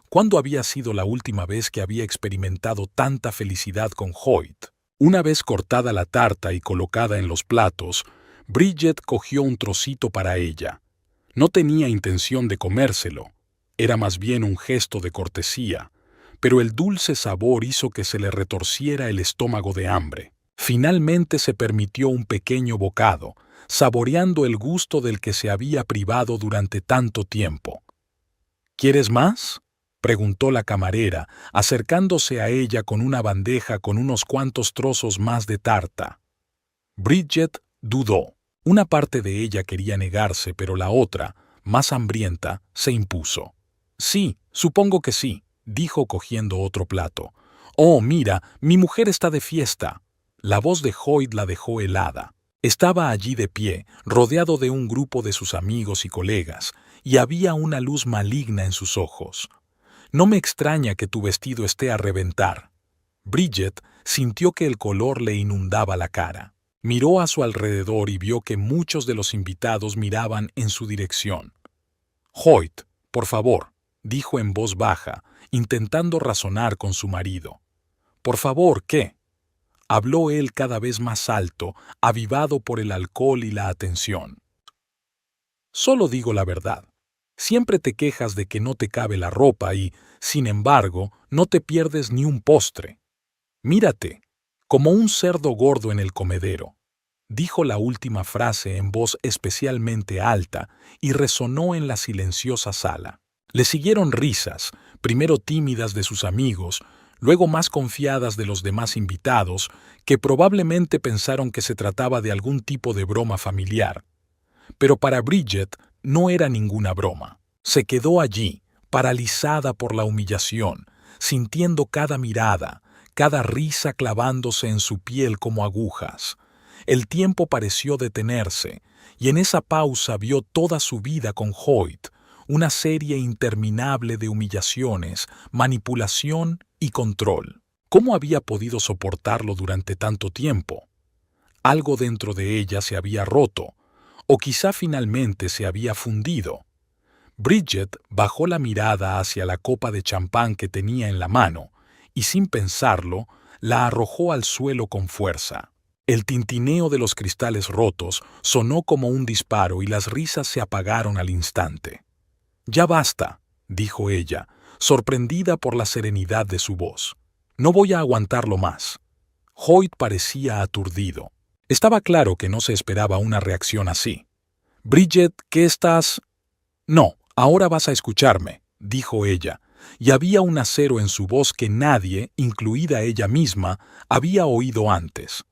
¿Cuándo había sido la última vez que había experimentado tanta felicidad con Hoyt? Una vez cortada la tarta y colocada en los platos, Bridget cogió un trocito para ella. No tenía intención de comérselo, era más bien un gesto de cortesía, pero el dulce sabor hizo que se le retorciera el estómago de hambre. Finalmente se permitió un pequeño bocado, saboreando el gusto del que se había privado durante tanto tiempo. ¿Quieres más?, preguntó la camarera, acercándose a ella con una bandeja con unos cuantos trozos más de tarta. Bridget dudó. Una parte de ella quería negarse, pero la otra, más hambrienta, se impuso. Sí, supongo que sí, dijo cogiendo otro plato. Oh, mira, mi mujer está de fiesta. La voz de Hoyt la dejó helada. Estaba allí de pie, rodeado de un grupo de sus amigos y colegas, y había una luz maligna en sus ojos. No me extraña que tu vestido esté a reventar. Bridget sintió que el color le inundaba la cara. Miró a su alrededor y vio que muchos de los invitados miraban en su dirección. Hoyt, por favor, dijo en voz baja, intentando razonar con su marido. ¿Por favor, qué? Habló él cada vez más alto, avivado por el alcohol y la atención. Solo digo la verdad. Siempre te quejas de que no te cabe la ropa y, sin embargo, no te pierdes ni un postre. Mírate, como un cerdo gordo en el comedero. Dijo la última frase en voz especialmente alta y resonó en la silenciosa sala. Le siguieron risas, primero tímidas de sus amigos, luego más confiadas de los demás invitados, que probablemente pensaron que se trataba de algún tipo de broma familiar. Pero para Bridget no era ninguna broma. Se quedó allí, paralizada por la humillación, sintiendo cada mirada, cada risa clavándose en su piel como agujas. El tiempo pareció detenerse, y en esa pausa vio toda su vida con Hoyt, una serie interminable de humillaciones, manipulación y control. ¿Cómo había podido soportarlo durante tanto tiempo? Algo dentro de ella se había roto, o quizá finalmente se había fundido. Bridget bajó la mirada hacia la copa de champán que tenía en la mano y, sin pensarlo, la arrojó al suelo con fuerza. El tintineo de los cristales rotos sonó como un disparo y las risas se apagaron al instante. «Ya basta», dijo ella, sorprendida por la serenidad de su voz. «No voy a aguantarlo más». Hoyt parecía aturdido. Estaba claro que no se esperaba una reacción así. «Bridget, ¿qué estás...?» «No, ahora vas a escucharme», dijo ella, y había un acero en su voz que nadie, incluida ella misma, había oído antes.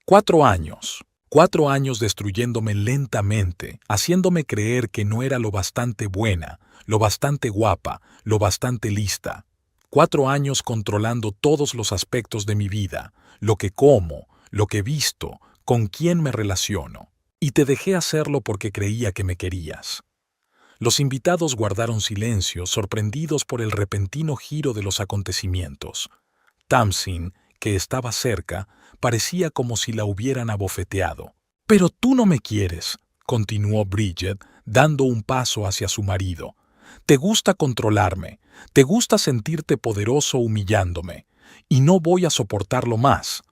4 años. 4 años destruyéndome lentamente, haciéndome creer que no era lo bastante buena, lo bastante guapa, lo bastante lista. 4 años controlando todos los aspectos de mi vida, lo que como, lo que visto, con quién me relaciono. Y te dejé hacerlo porque creía que me querías. Los invitados guardaron silencio, sorprendidos por el repentino giro de los acontecimientos. Tamsin, que estaba cerca, parecía como si la hubieran abofeteado. «Pero tú no me quieres», continuó Bridget, dando un paso hacia su marido. «Te gusta controlarme, te gusta sentirte poderoso humillándome, y no voy a soportarlo más.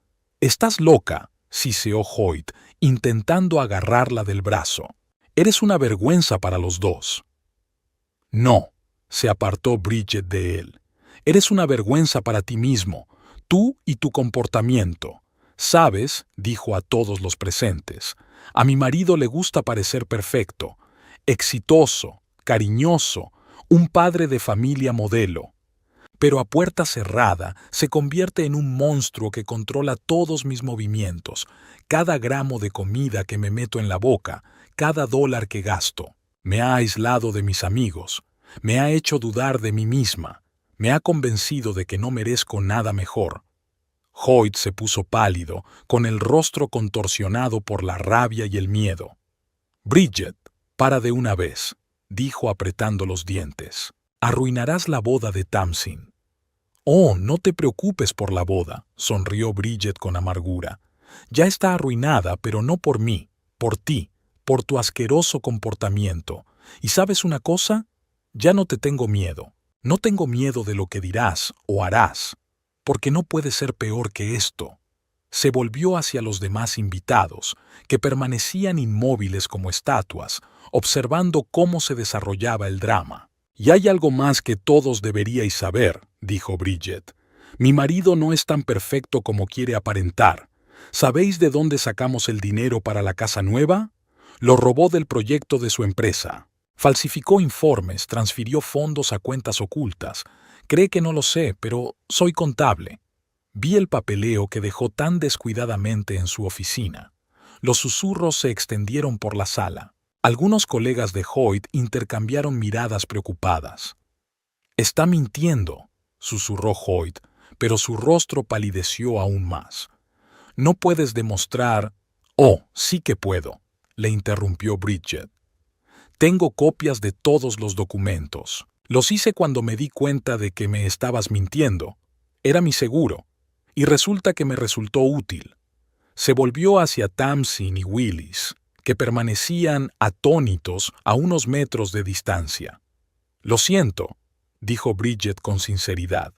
Estás loca», siseó Hoyt, intentando agarrarla del brazo. «Eres una vergüenza para los dos». «No», se apartó Bridget de él. «Eres una vergüenza para ti mismo, tú y tu comportamiento. Sabes», dijo a todos los presentes, «a mi marido le gusta parecer perfecto, exitoso, cariñoso, un padre de familia modelo. Pero a puerta cerrada se convierte en un monstruo que controla todos mis movimientos, cada gramo de comida que me meto en la boca, cada dólar que gasto. Me ha aislado de mis amigos, me ha hecho dudar de mí misma, me ha convencido de que no merezco nada mejor. Hoyt se puso pálido, con el rostro contorsionado por la rabia y el miedo. «Bridget, para de una vez», dijo apretando los dientes. «Arruinarás la boda de Tamsin». «Oh, no te preocupes por la boda», sonrió Bridget con amargura. «Ya está arruinada, pero no por mí, por ti, por tu asqueroso comportamiento. ¿Y sabes una cosa? Ya no te tengo miedo. No tengo miedo de lo que dirás o harás, porque no puede ser peor que esto». Se volvió hacia los demás invitados, que permanecían inmóviles como estatuas, observando cómo se desarrollaba el drama. «Y hay algo más que todos deberíais saber», dijo Bridget. «Mi marido no es tan perfecto como quiere aparentar. ¿Sabéis de dónde sacamos el dinero para la casa nueva? Lo robó del proyecto de su empresa. Falsificó informes, transfirió fondos a cuentas ocultas. Cree que no lo sé, pero soy contable. Vi el papeleo que dejó tan descuidadamente en su oficina. Los susurros se extendieron por la sala. Algunos colegas de Hoyt intercambiaron miradas preocupadas. «Está mintiendo», susurró Hoyt, pero su rostro palideció aún más. «No puedes demostrar...» «Oh, sí que puedo», le interrumpió Bridget. «Tengo copias de todos los documentos. Los hice cuando me di cuenta de que me estabas mintiendo. Era mi seguro. Y resulta que me resultó útil». Se volvió hacia Tamsin y Willis, que permanecían atónitos a unos metros de distancia. «Lo siento», dijo Bridget con sinceridad.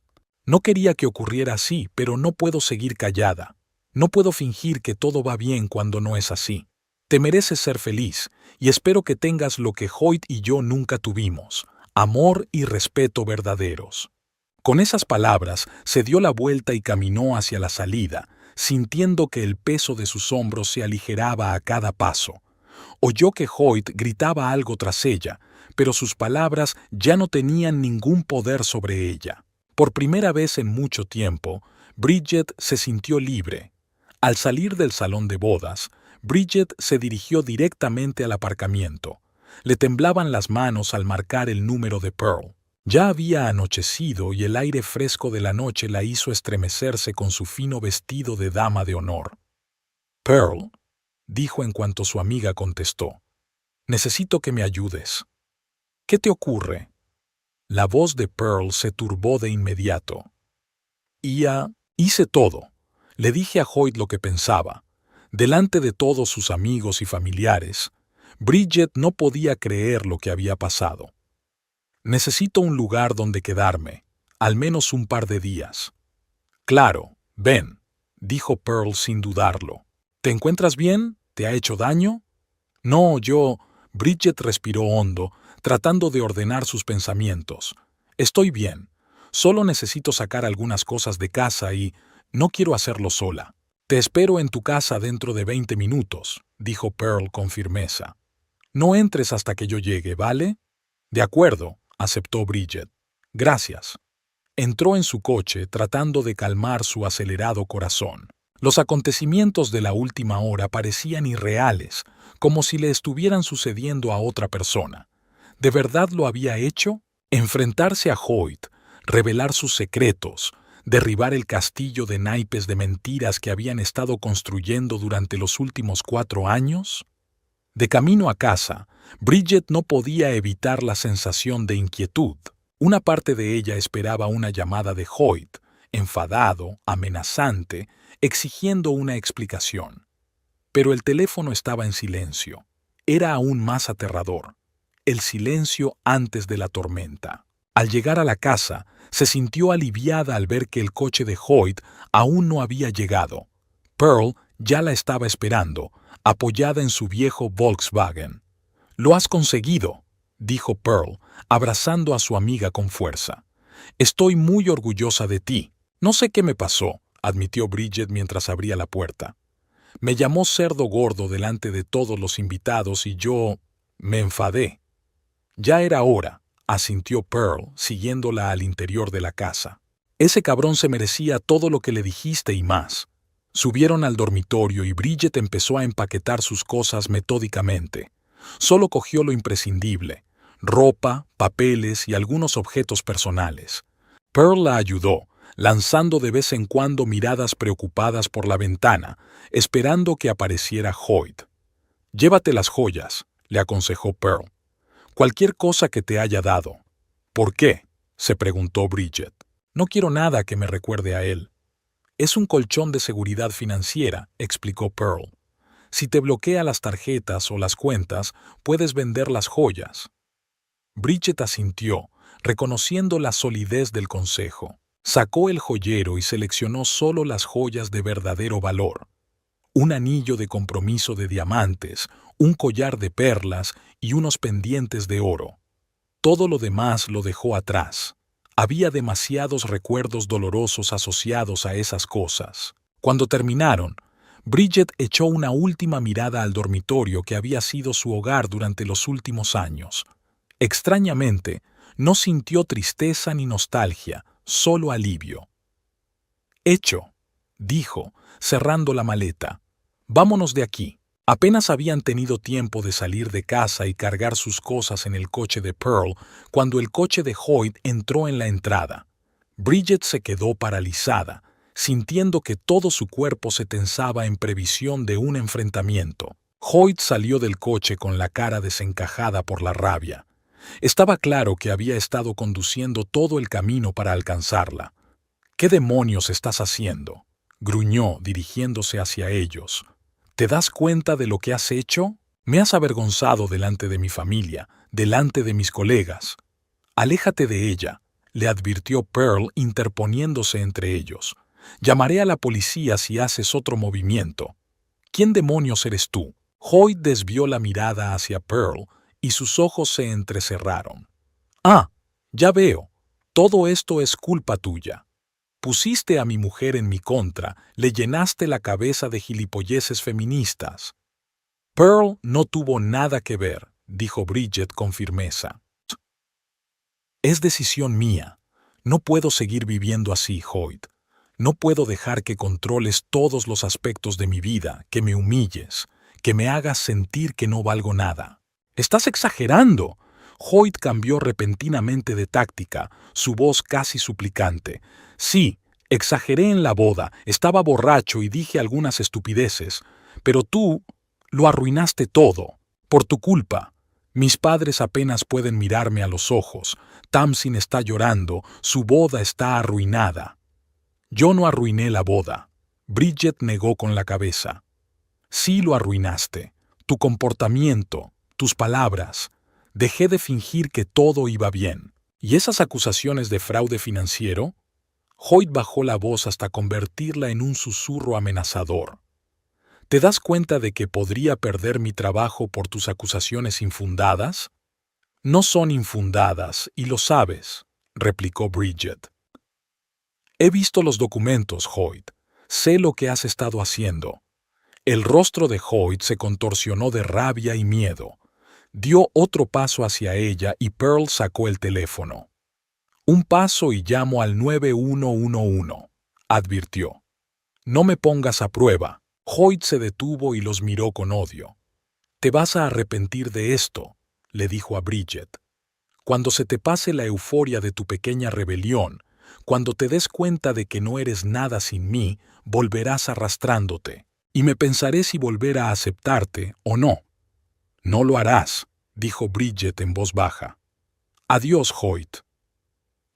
«No quería que ocurriera así, pero no puedo seguir callada. No puedo fingir que todo va bien cuando no es así. Te mereces ser feliz, y espero que tengas lo que Hoyt y yo nunca tuvimos, amor y respeto verdaderos». Con esas palabras se dio la vuelta y caminó hacia la salida, sintiendo que el peso de sus hombros se aligeraba a cada paso. Oyó que Hoyt gritaba algo tras ella, pero sus palabras ya no tenían ningún poder sobre ella. Por primera vez en mucho tiempo, Bridget se sintió libre. Al salir del salón de bodas, Bridget se dirigió directamente al aparcamiento. Le temblaban las manos al marcar el número de Pearl. Ya había anochecido y el aire fresco de la noche la hizo estremecerse con su fino vestido de dama de honor. «Pearl», dijo en cuanto su amiga contestó, «necesito que me ayudes». «¿Qué te ocurre?» La voz de Pearl se turbó de inmediato. Hice todo. Le dije a Hoyt lo que pensaba. Delante de todos sus amigos y familiares, Bridget no podía creer lo que había pasado. «Necesito un lugar donde quedarme, al menos un par de días». «Claro, ven», dijo Pearl sin dudarlo. «¿Te encuentras bien? ¿Te ha hecho daño?» «No, yo...» Bridget respiró hondo, tratando de ordenar sus pensamientos. «Estoy bien. Solo necesito sacar algunas cosas de casa y no quiero hacerlo sola». «Te espero en tu casa dentro de 20 minutos», dijo Pearl con firmeza. «No entres hasta que yo llegue, ¿vale?» «De acuerdo», aceptó Bridget. «Gracias». Entró en su coche tratando de calmar su acelerado corazón. Los acontecimientos de la última hora parecían irreales, como si le estuvieran sucediendo a otra persona. ¿De verdad lo había hecho? Enfrentarse a Hoyt, revelar sus secretos, derribar el castillo de naipes de mentiras que habían estado construyendo durante los últimos 4 años. De camino a casa, Bridget no podía evitar la sensación de inquietud. Una parte de ella esperaba una llamada de Hoyt, enfadado, amenazante, exigiendo una explicación. Pero el teléfono estaba en silencio. Era aún más aterrador. El silencio antes de la tormenta. Al llegar a la casa, se sintió aliviada al ver que el coche de Hoyt aún no había llegado. Pearl ya la estaba esperando, apoyada en su viejo Volkswagen. «Lo has conseguido», dijo Pearl, abrazando a su amiga con fuerza. «Estoy muy orgullosa de ti. No sé qué me pasó», admitió Bridget mientras abría la puerta. «Me llamó cerdo gordo delante de todos los invitados y yo me enfadé». Ya era hora, asintió Pearl, siguiéndola al interior de la casa. Ese cabrón se merecía todo lo que le dijiste y más. Subieron al dormitorio y Bridget empezó a empaquetar sus cosas metódicamente. Solo cogió lo imprescindible: ropa, papeles y algunos objetos personales. Pearl la ayudó, lanzando de vez en cuando miradas preocupadas por la ventana, esperando que apareciera Hoyt. «Llévate las joyas», le aconsejó Pearl. «Cualquier cosa que te haya dado». «¿Por qué?», se preguntó Bridget. «No quiero nada que me recuerde a él». «Es un colchón de seguridad financiera», explicó Pearl. «Si te bloquea las tarjetas o las cuentas, puedes vender las joyas». Bridget asintió, reconociendo la solidez del consejo. Sacó el joyero y seleccionó solo las joyas de verdadero valor: un anillo de compromiso de diamantes, un collar de perlas y unos pendientes de oro. Todo lo demás lo dejó atrás. Había demasiados recuerdos dolorosos asociados a esas cosas. Cuando terminaron, Bridget echó una última mirada al dormitorio que había sido su hogar durante los últimos años. Extrañamente, no sintió tristeza ni nostalgia, solo alivio. «Hecho», dijo, cerrando la maleta. «Vámonos de aquí». Apenas habían tenido tiempo de salir de casa y cargar sus cosas en el coche de Pearl cuando el coche de Hoyt entró en la entrada. Bridget se quedó paralizada, sintiendo que todo su cuerpo se tensaba en previsión de un enfrentamiento. Hoyt salió del coche con la cara desencajada por la rabia. Estaba claro que había estado conduciendo todo el camino para alcanzarla. «¿Qué demonios estás haciendo?», gruñó, dirigiéndose hacia ellos. «¿Te das cuenta de lo que has hecho? Me has avergonzado delante de mi familia, delante de mis colegas». «Aléjate de ella», le advirtió Pearl, interponiéndose entre ellos. «Llamaré a la policía si haces otro movimiento». «¿Quién demonios eres tú?». Hoyt desvió la mirada hacia Pearl y sus ojos se entrecerraron. «Ah, ya veo. Todo esto es culpa tuya. Pusiste a mi mujer en mi contra, le llenaste la cabeza de gilipolleces feministas». «Pearl no tuvo nada que ver», dijo Bridget con firmeza. «Es decisión mía. No puedo seguir viviendo así, Hoyt. No puedo dejar que controles todos los aspectos de mi vida, que me humilles, que me hagas sentir que no valgo nada». «Estás exagerando». Hoyt cambió repentinamente de táctica, su voz casi suplicante. «Sí, exageré en la boda, estaba borracho y dije algunas estupideces, pero tú lo arruinaste todo, por tu culpa. Mis padres apenas pueden mirarme a los ojos, Tamsin está llorando, su boda está arruinada». «Yo no arruiné la boda», Bridget negó con la cabeza. «Sí lo arruinaste. Tu comportamiento, tus palabras. Dejé de fingir que todo iba bien. ¿Y esas acusaciones de fraude financiero?». Hoyt bajó la voz hasta convertirla en un susurro amenazador. «¿Te das cuenta de que podría perder mi trabajo por tus acusaciones infundadas?». «No son infundadas, y lo sabes», replicó Bridget. «He visto los documentos, Hoyt. Sé lo que has estado haciendo». El rostro de Hoyt se contorsionó de rabia y miedo. Dio otro paso hacia ella y Pearl sacó el teléfono. «Un paso y llamo al 9111», advirtió. «No me pongas a prueba». Hoyt se detuvo y los miró con odio. «Te vas a arrepentir de esto», le dijo a Bridget. «Cuando se te pase la euforia de tu pequeña rebelión, cuando te des cuenta de que no eres nada sin mí, volverás arrastrándote, y me pensaré si volver a aceptarte o no». «No lo harás», dijo Bridget en voz baja. «Adiós, Hoyt».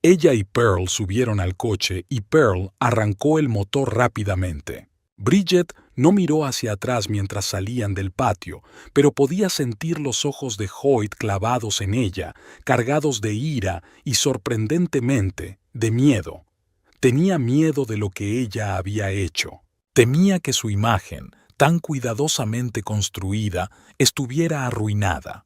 Ella y Pearl subieron al coche y Pearl arrancó el motor rápidamente. Bridget no miró hacia atrás mientras salían del patio, pero podía sentir los ojos de Hoyt clavados en ella, cargados de ira y, sorprendentemente, de miedo. Tenía miedo de lo que ella había hecho. Temía que su imagen, tan cuidadosamente construida, estuviera arruinada.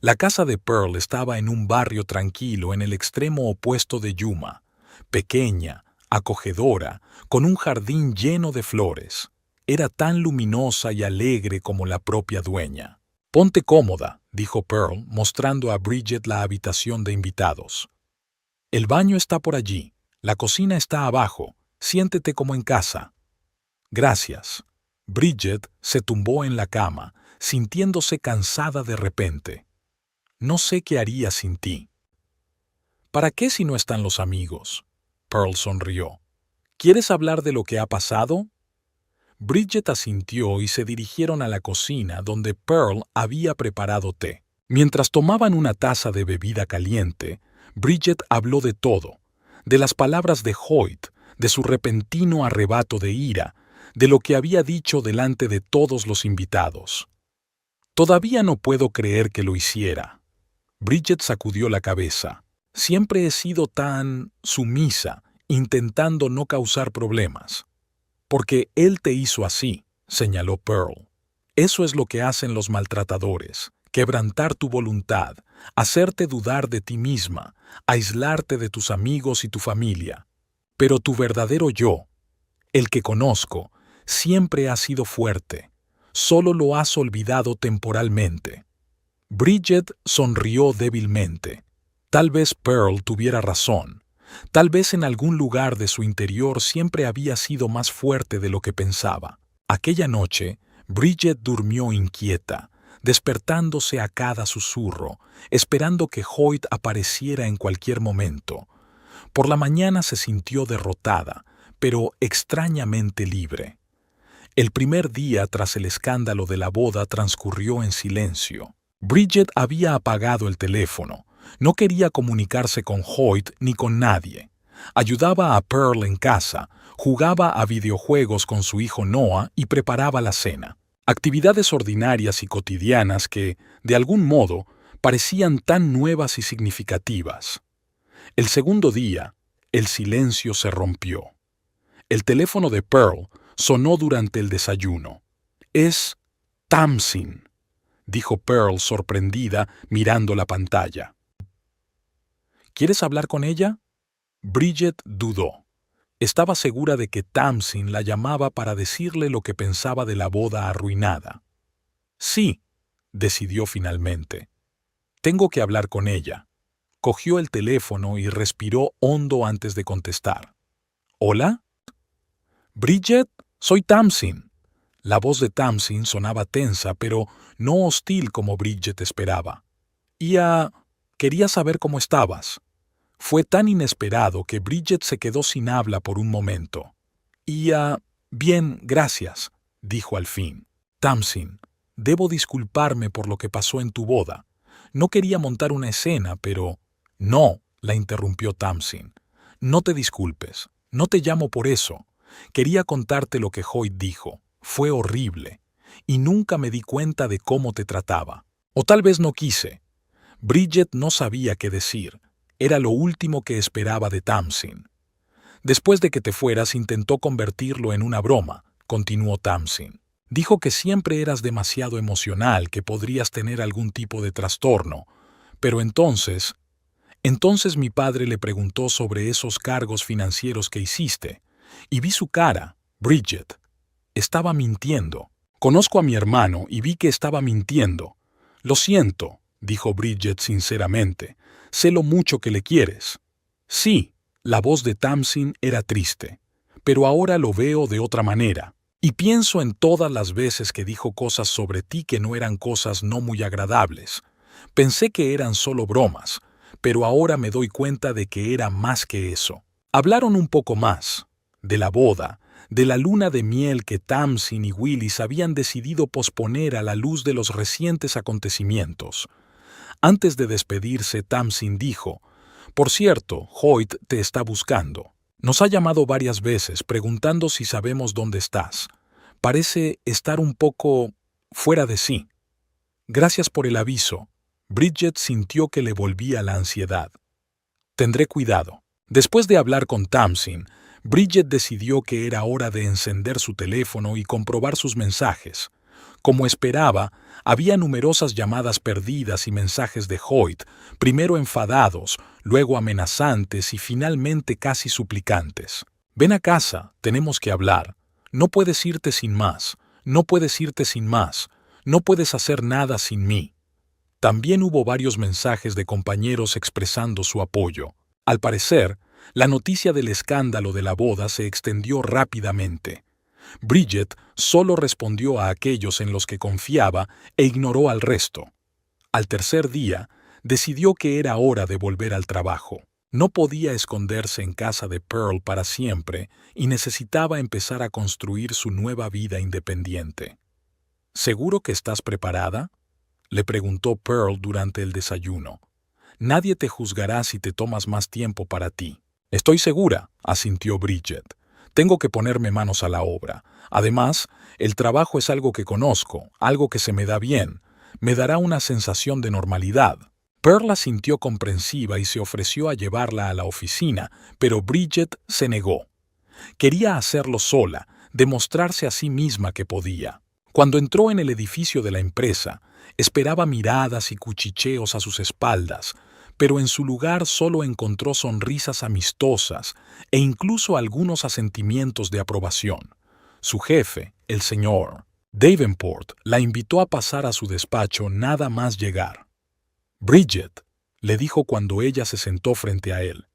La casa de Pearl estaba en un barrio tranquilo en el extremo opuesto de Yuma, pequeña, acogedora, con un jardín lleno de flores. Era tan luminosa y alegre como la propia dueña. «Ponte cómoda», dijo Pearl, mostrando a Bridget la habitación de invitados. El baño está por allí, la cocina está abajo, siéntete como en casa. Gracias. Bridget se tumbó en la cama, sintiéndose cansada de repente. No sé qué haría sin ti. ¿Para qué si no están los amigos? Pearl sonrió. ¿Quieres hablar de lo que ha pasado? Bridget asintió y se dirigieron a la cocina donde Pearl había preparado té. Mientras tomaban una taza de bebida caliente, Bridget habló de todo, de las palabras de Hoyt, de su repentino arrebato de ira, de lo que había dicho delante de todos los invitados. Todavía no puedo creer que lo hiciera. Bridget sacudió la cabeza. Siempre he sido tan sumisa, intentando no causar problemas. Porque él te hizo así, señaló Pearl. Eso es lo que hacen los maltratadores, quebrantar tu voluntad, hacerte dudar de ti misma, aislarte de tus amigos y tu familia. Pero tu verdadero yo, el que conozco, siempre ha sido fuerte. Solo lo has olvidado temporalmente. Bridget sonrió débilmente. Tal vez Pearl tuviera razón. Tal vez en algún lugar de su interior siempre había sido más fuerte de lo que pensaba. Aquella noche, Bridget durmió inquieta, despertándose a cada susurro, esperando que Hoyt apareciera en cualquier momento. Por la mañana se sintió derrotada, pero extrañamente libre. El primer día tras el escándalo de la boda transcurrió en silencio. Bridget había apagado el teléfono. No quería comunicarse con Hoyt ni con nadie. Ayudaba a Pearl en casa, jugaba a videojuegos con su hijo Noah y preparaba la cena. Actividades ordinarias y cotidianas que, de algún modo, parecían tan nuevas y significativas. El segundo día, el silencio se rompió. El teléfono de Pearl sonó durante el desayuno. «Es Tamsin», dijo Pearl sorprendida mirando la pantalla. ¿Quieres hablar con ella? Bridget dudó. Estaba segura de que Tamsin la llamaba para decirle lo que pensaba de la boda arruinada. Sí, decidió finalmente. Tengo que hablar con ella. Cogió el teléfono y respiró hondo antes de contestar. ¿Hola? Bridget, soy Tamsin. La voz de Tamsin sonaba tensa, pero no hostil como Bridget esperaba. Quería saber cómo estabas. Fue tan inesperado que Bridget se quedó sin habla por un momento. Bien, gracias, dijo al fin. Tamsin, debo disculparme por lo que pasó en tu boda. No quería montar una escena, pero... No, la interrumpió Tamsin. No te disculpes. No te llamo por eso. Quería contarte lo que Hoyt dijo. Fue horrible. Y nunca me di cuenta de cómo te trataba. O tal vez no quise. Bridget no sabía qué decir. Era lo último que esperaba de Tamsin. Después de que te fueras intentó convertirlo en una broma, continuó Tamsin. Dijo que siempre eras demasiado emocional, que podrías tener algún tipo de trastorno. Pero entonces mi padre le preguntó sobre esos cargos financieros que hiciste. Y vi su cara, Bridget. Estaba mintiendo. Conozco a mi hermano y vi que estaba mintiendo. Lo siento, dijo Bridget sinceramente. Sé lo mucho que le quieres. Sí, la voz de Tamsin era triste, pero ahora lo veo de otra manera. Y pienso en todas las veces que dijo cosas sobre ti que no eran cosas no muy agradables. Pensé que eran solo bromas, pero ahora me doy cuenta de que era más que eso. Hablaron un poco más, de la boda, de la luna de miel que Tamsin y Willis habían decidido posponer a la luz de los recientes acontecimientos. Antes de despedirse, Tamsin dijo, «Por cierto, Hoyt te está buscando. Nos ha llamado varias veces preguntando si sabemos dónde estás. Parece estar un poco fuera de sí». Gracias por el aviso. Bridget sintió que le volvía la ansiedad. Tendré cuidado. Después de hablar con Tamsin, Bridget decidió que era hora de encender su teléfono y comprobar sus mensajes. Como esperaba, había numerosas llamadas perdidas y mensajes de Hoyt, primero enfadados, luego amenazantes y finalmente casi suplicantes. «Ven a casa, tenemos que hablar. No puedes irte sin más. No puedes irte sin más. No puedes hacer nada sin mí». También hubo varios mensajes de compañeros expresando su apoyo. Al parecer, la noticia del escándalo de la boda se extendió rápidamente. Bridget solo respondió a aquellos en los que confiaba e ignoró al resto. Al tercer día, decidió que era hora de volver al trabajo. No podía esconderse en casa de Pearl para siempre y necesitaba empezar a construir su nueva vida independiente. ¿Seguro que estás preparada?, le preguntó Pearl durante el desayuno. Nadie te juzgará si te tomas más tiempo para ti. Estoy segura, asintió Bridget. Tengo que ponerme manos a la obra. Además, el trabajo es algo que conozco, algo que se me da bien. Me dará una sensación de normalidad. Pearl la sintió comprensiva y se ofreció a llevarla a la oficina, pero Bridget se negó. Quería hacerlo sola, demostrarse a sí misma que podía. Cuando entró en el edificio de la empresa, esperaba miradas y cuchicheos a sus espaldas, pero en su lugar solo encontró sonrisas amistosas e incluso algunos asentimientos de aprobación. Su jefe, el señor Davenport, la invitó a pasar a su despacho nada más llegar. «Bridget», le dijo cuando ella se sentó frente a él,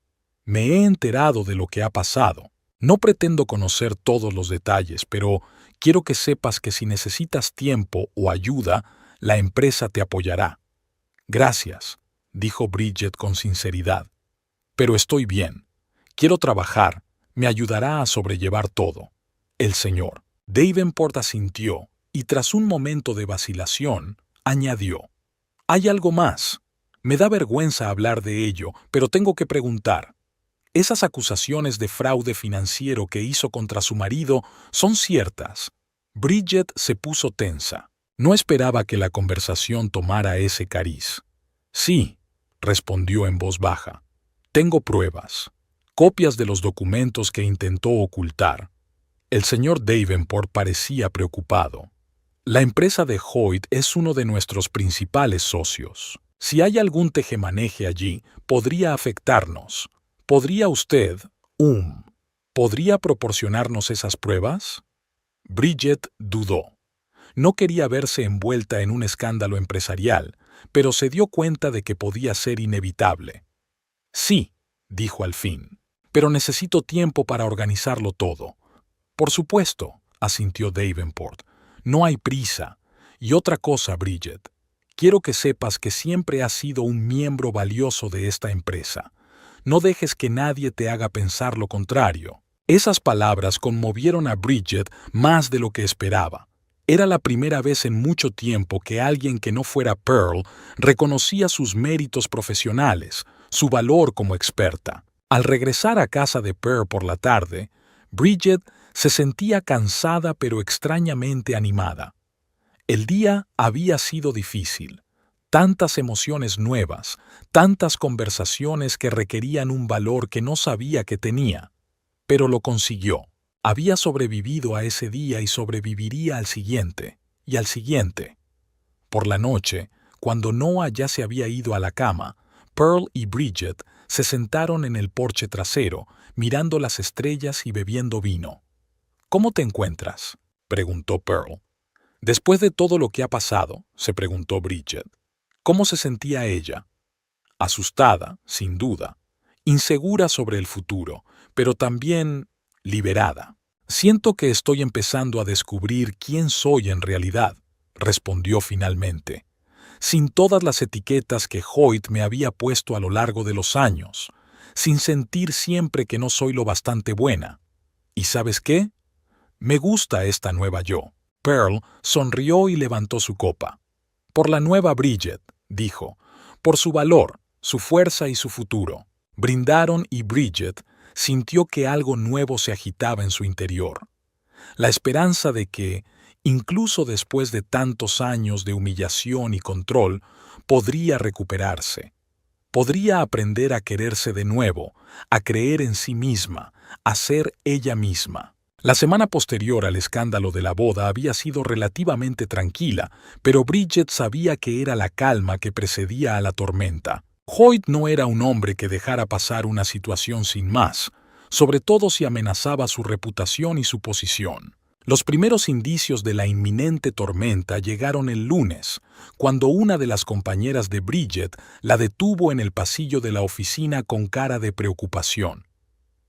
«me he enterado de lo que ha pasado. No pretendo conocer todos los detalles, pero quiero que sepas que si necesitas tiempo o ayuda, la empresa te apoyará». «Gracias», dijo Bridget con sinceridad. «Pero estoy bien. Quiero trabajar. Me ayudará a sobrellevar todo». El señor Davenport asintió y tras un momento de vacilación, añadió: «Hay algo más. Me da vergüenza hablar de ello, pero tengo que preguntar. ¿Esas acusaciones de fraude financiero que hizo contra su marido son ciertas?» Bridget se puso tensa. No esperaba que la conversación tomara ese cariz. «Sí», respondió en voz baja. «Tengo pruebas. Copias de los documentos que intentó ocultar». El señor Davenport parecía preocupado. «La empresa de Hoyt es uno de nuestros principales socios. Si hay algún tejemaneje allí, podría afectarnos. ¿Podría usted, podría proporcionarnos esas pruebas?» Bridget dudó. No quería verse envuelta en un escándalo empresarial, pero se dio cuenta de que podía ser inevitable. «Sí», dijo al fin, «pero necesito tiempo para organizarlo todo». «Por supuesto», asintió Davenport. «No hay prisa. Y otra cosa, Bridget. Quiero que sepas que siempre has sido un miembro valioso de esta empresa. No dejes que nadie te haga pensar lo contrario». Esas palabras conmovieron a Bridget más de lo que esperaba. Era la primera vez en mucho tiempo que alguien que no fuera Pearl reconocía sus méritos profesionales, su valor como experta. Al regresar a casa de Pearl por la tarde, Bridget se sentía cansada pero extrañamente animada. El día había sido difícil. Tantas emociones nuevas, tantas conversaciones que requerían un valor que no sabía que tenía. Pero lo consiguió. Había sobrevivido a ese día y sobreviviría al siguiente, y al siguiente. Por la noche, cuando Noah ya se había ido a la cama, Pearl y Bridget se sentaron en el porche trasero, mirando las estrellas y bebiendo vino. «¿Cómo te encuentras?», preguntó Pearl. «Después de todo lo que ha pasado», se preguntó Bridget. ¿Cómo se sentía ella? Asustada, sin duda, insegura sobre el futuro, pero también liberada. «Siento que estoy empezando a descubrir quién soy en realidad», respondió finalmente, «sin todas las etiquetas que Hoyt me había puesto a lo largo de los años, sin sentir siempre que no soy lo bastante buena. ¿Y sabes qué? Me gusta esta nueva yo». Pearl sonrió y levantó su copa. «Por la nueva Bridget», dijo, «por su valor, su fuerza y su futuro». Brindaron y Bridget sintió que algo nuevo se agitaba en su interior. La esperanza de que, incluso después de tantos años de humillación y control, podría recuperarse. Podría aprender a quererse de nuevo, a creer en sí misma, a ser ella misma. La semana posterior al escándalo de la boda había sido relativamente tranquila, pero Bridget sabía que era la calma que precedía a la tormenta. Hoyt no era un hombre que dejara pasar una situación sin más, sobre todo si amenazaba su reputación y su posición. Los primeros indicios de la inminente tormenta llegaron el lunes, cuando una de las compañeras de Bridget la detuvo en el pasillo de la oficina con cara de preocupación.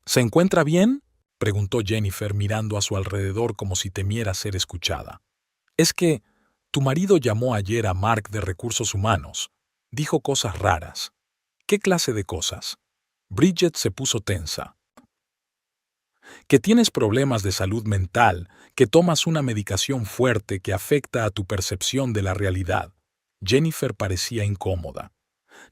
¿Se encuentra bien?, preguntó Jennifer mirando a su alrededor como si temiera ser escuchada. Es que tu marido llamó ayer a Mark de Recursos Humanos. Dijo cosas raras. ¿Qué clase de cosas? Bridget se puso tensa. Que tienes problemas de salud mental, que tomas una medicación fuerte que afecta a tu percepción de la realidad. Jennifer parecía incómoda.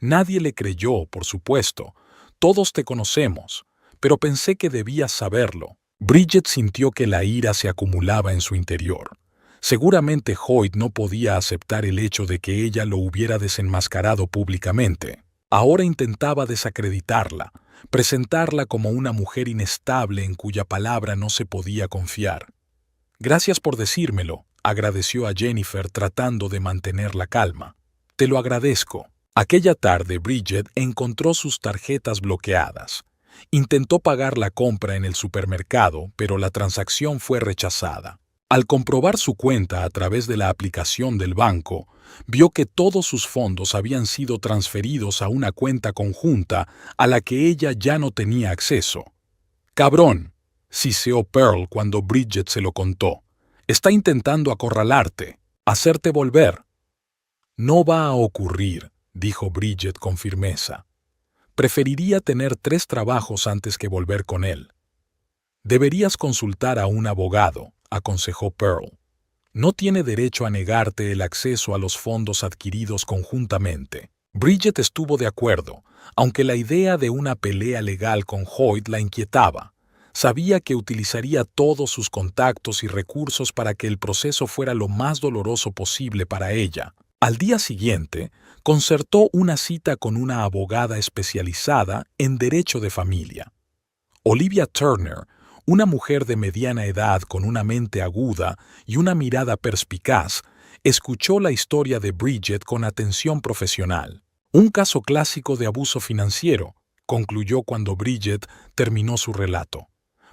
Nadie le creyó, por supuesto. Todos te conocemos, pero pensé que debías saberlo. Bridget sintió que la ira se acumulaba en su interior. Seguramente Hoyt no podía aceptar el hecho de que ella lo hubiera desenmascarado públicamente. Ahora intentaba desacreditarla, presentarla como una mujer inestable en cuya palabra no se podía confiar. Gracias por decírmelo, agradeció a Jennifer tratando de mantener la calma. Te lo agradezco. Aquella tarde Bridget encontró sus tarjetas bloqueadas. Intentó pagar la compra en el supermercado, pero la transacción fue rechazada. Al comprobar su cuenta a través de la aplicación del banco, vio que todos sus fondos habían sido transferidos a una cuenta conjunta a la que ella ya no tenía acceso. «Cabrón», siseó Pearl cuando Bridget se lo contó. «Está intentando acorralarte, hacerte volver». «No va a ocurrir», dijo Bridget con firmeza. «Preferiría tener 3 trabajos antes que volver con él». «Deberías consultar a un abogado», aconsejó Pearl. «No tiene derecho a negarte el acceso a los fondos adquiridos conjuntamente». Bridget estuvo de acuerdo, aunque la idea de una pelea legal con Hoyt la inquietaba. Sabía que utilizaría todos sus contactos y recursos para que el proceso fuera lo más doloroso posible para ella. Al día siguiente, concertó una cita con una abogada especializada en derecho de familia. Olivia Turner, una mujer de mediana edad con una mente aguda y una mirada perspicaz, escuchó la historia de Bridget con atención profesional. Un caso clásico de abuso financiero, concluyó cuando Bridget terminó su relato.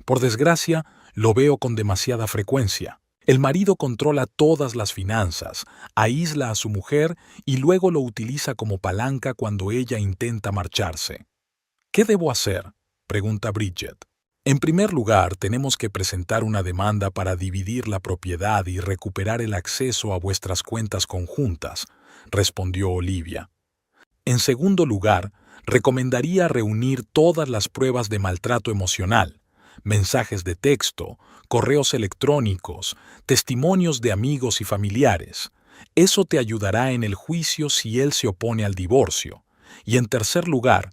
Por desgracia, lo veo con demasiada frecuencia. El marido controla todas las finanzas, aísla a su mujer y luego lo utiliza como palanca cuando ella intenta marcharse. ¿Qué debo hacer?, pregunta Bridget. En primer lugar, tenemos que presentar una demanda para dividir la propiedad y recuperar el acceso a vuestras cuentas conjuntas, respondió Olivia. En segundo lugar, recomendaría reunir todas las pruebas de maltrato emocional, mensajes de texto, correos electrónicos, testimonios de amigos y familiares. Eso te ayudará en el juicio si él se opone al divorcio. Y en tercer lugar,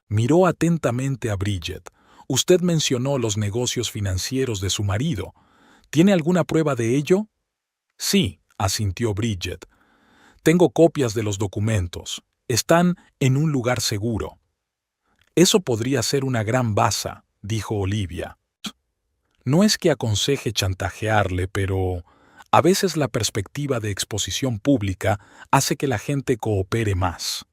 miró atentamente a Bridget. Usted mencionó los negocios financieros de su marido. ¿Tiene alguna prueba de ello? Sí, asintió Bridget. Tengo copias de los documentos. Están en un lugar seguro. Eso podría ser una gran baza, dijo Olivia. No es que aconseje chantajearle, pero a veces la perspectiva de exposición pública hace que la gente coopere más.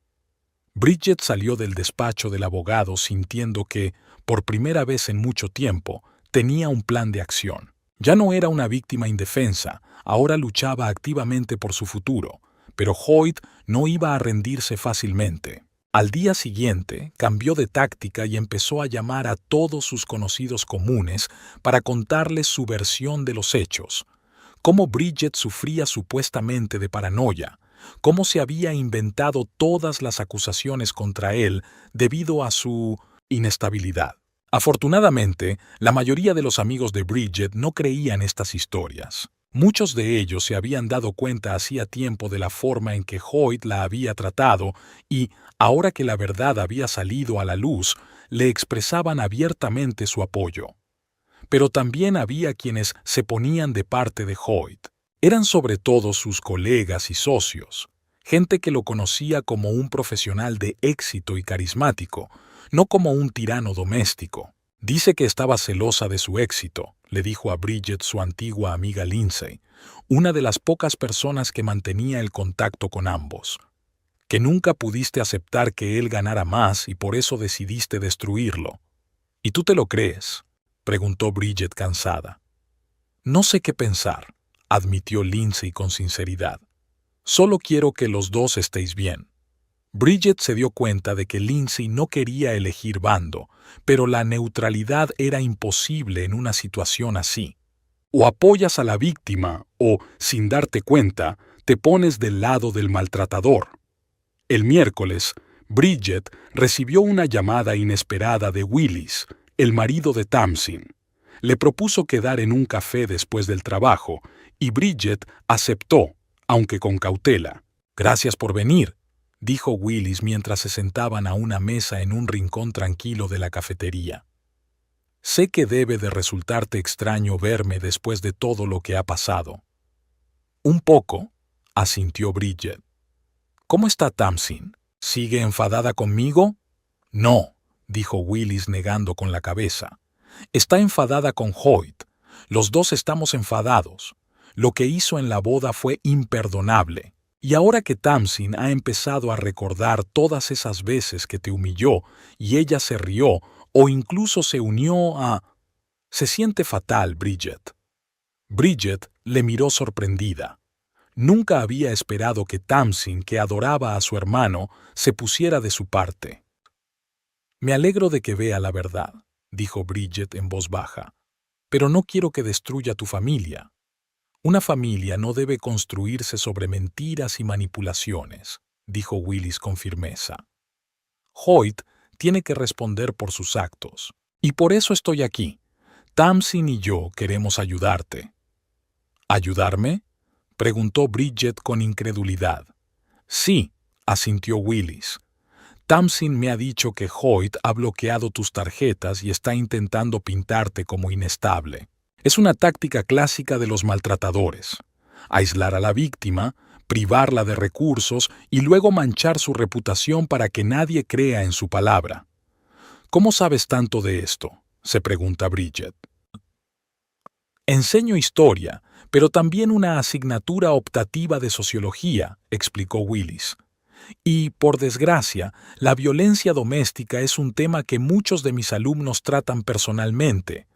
Bridget salió del despacho del abogado sintiendo que, por primera vez en mucho tiempo, tenía un plan de acción. Ya no era una víctima indefensa, ahora luchaba activamente por su futuro, pero Hoyt no iba a rendirse fácilmente. Al día siguiente, cambió de táctica y empezó a llamar a todos sus conocidos comunes para contarles su versión de los hechos. Cómo Bridget sufría supuestamente de paranoia, cómo se había inventado todas las acusaciones contra él debido a su inestabilidad. Afortunadamente, la mayoría de los amigos de Bridget no creían estas historias. Muchos de ellos se habían dado cuenta hacía tiempo de la forma en que Hoyt la había tratado y, ahora que la verdad había salido a la luz, le expresaban abiertamente su apoyo. Pero también había quienes se ponían de parte de Hoyt. Eran sobre todo sus colegas y socios, gente que lo conocía como un profesional de éxito y carismático, no como un tirano doméstico. Dice que estaba celosa de su éxito, le dijo a Bridget su antigua amiga Lindsay, una de las pocas personas que mantenía el contacto con ambos. Que nunca pudiste aceptar que él ganara más y por eso decidiste destruirlo. ¿Y tú te lo crees?, preguntó Bridget cansada. No sé qué pensar, admitió Lindsay con sinceridad. Solo quiero que los dos estéis bien. Bridget se dio cuenta de que Lindsay no quería elegir bando, pero la neutralidad era imposible en una situación así. O apoyas a la víctima o, sin darte cuenta, te pones del lado del maltratador. El miércoles, Bridget recibió una llamada inesperada de Willis, el marido de Tamsin. Le propuso quedar en un café después del trabajo, y Bridget aceptó, aunque con cautela. «Gracias por venir», dijo Willis mientras se sentaban a una mesa en un rincón tranquilo de la cafetería. «Sé que debe de resultarte extraño verme después de todo lo que ha pasado». «Un poco», asintió Bridget. «¿Cómo está Tamsin? ¿Sigue enfadada conmigo?» «No», dijo Willis negando con la cabeza. «Está enfadada con Hoyt. Los dos estamos enfadados. Lo que hizo en la boda fue imperdonable. Y ahora que Tamsin ha empezado a recordar todas esas veces que te humilló y ella se rió o incluso se unió a... Se siente fatal, Bridget». Bridget le miró sorprendida. Nunca había esperado que Tamsin, que adoraba a su hermano, se pusiera de su parte. «Me alegro de que vea la verdad», dijo Bridget en voz baja, «pero no quiero que destruya tu familia. Una familia no debe construirse sobre mentiras y manipulaciones», dijo Willis con firmeza. «Hoyt tiene que responder por sus actos. Y por eso estoy aquí. Tamsin y yo queremos ayudarte». «¿Ayudarme?», preguntó Bridget con incredulidad. «Sí», asintió Willis. «Tamsin me ha dicho que Hoyt ha bloqueado tus tarjetas y está intentando pintarte como inestable. Es una táctica clásica de los maltratadores. Aislar a la víctima, privarla de recursos y luego manchar su reputación para que nadie crea en su palabra». «¿Cómo sabes tanto de esto?», se pregunta Bridget. «Enseño historia, pero también una asignatura optativa de sociología», explicó Willis. «Y, por desgracia, la violencia doméstica es un tema que muchos de mis alumnos tratan personalmente.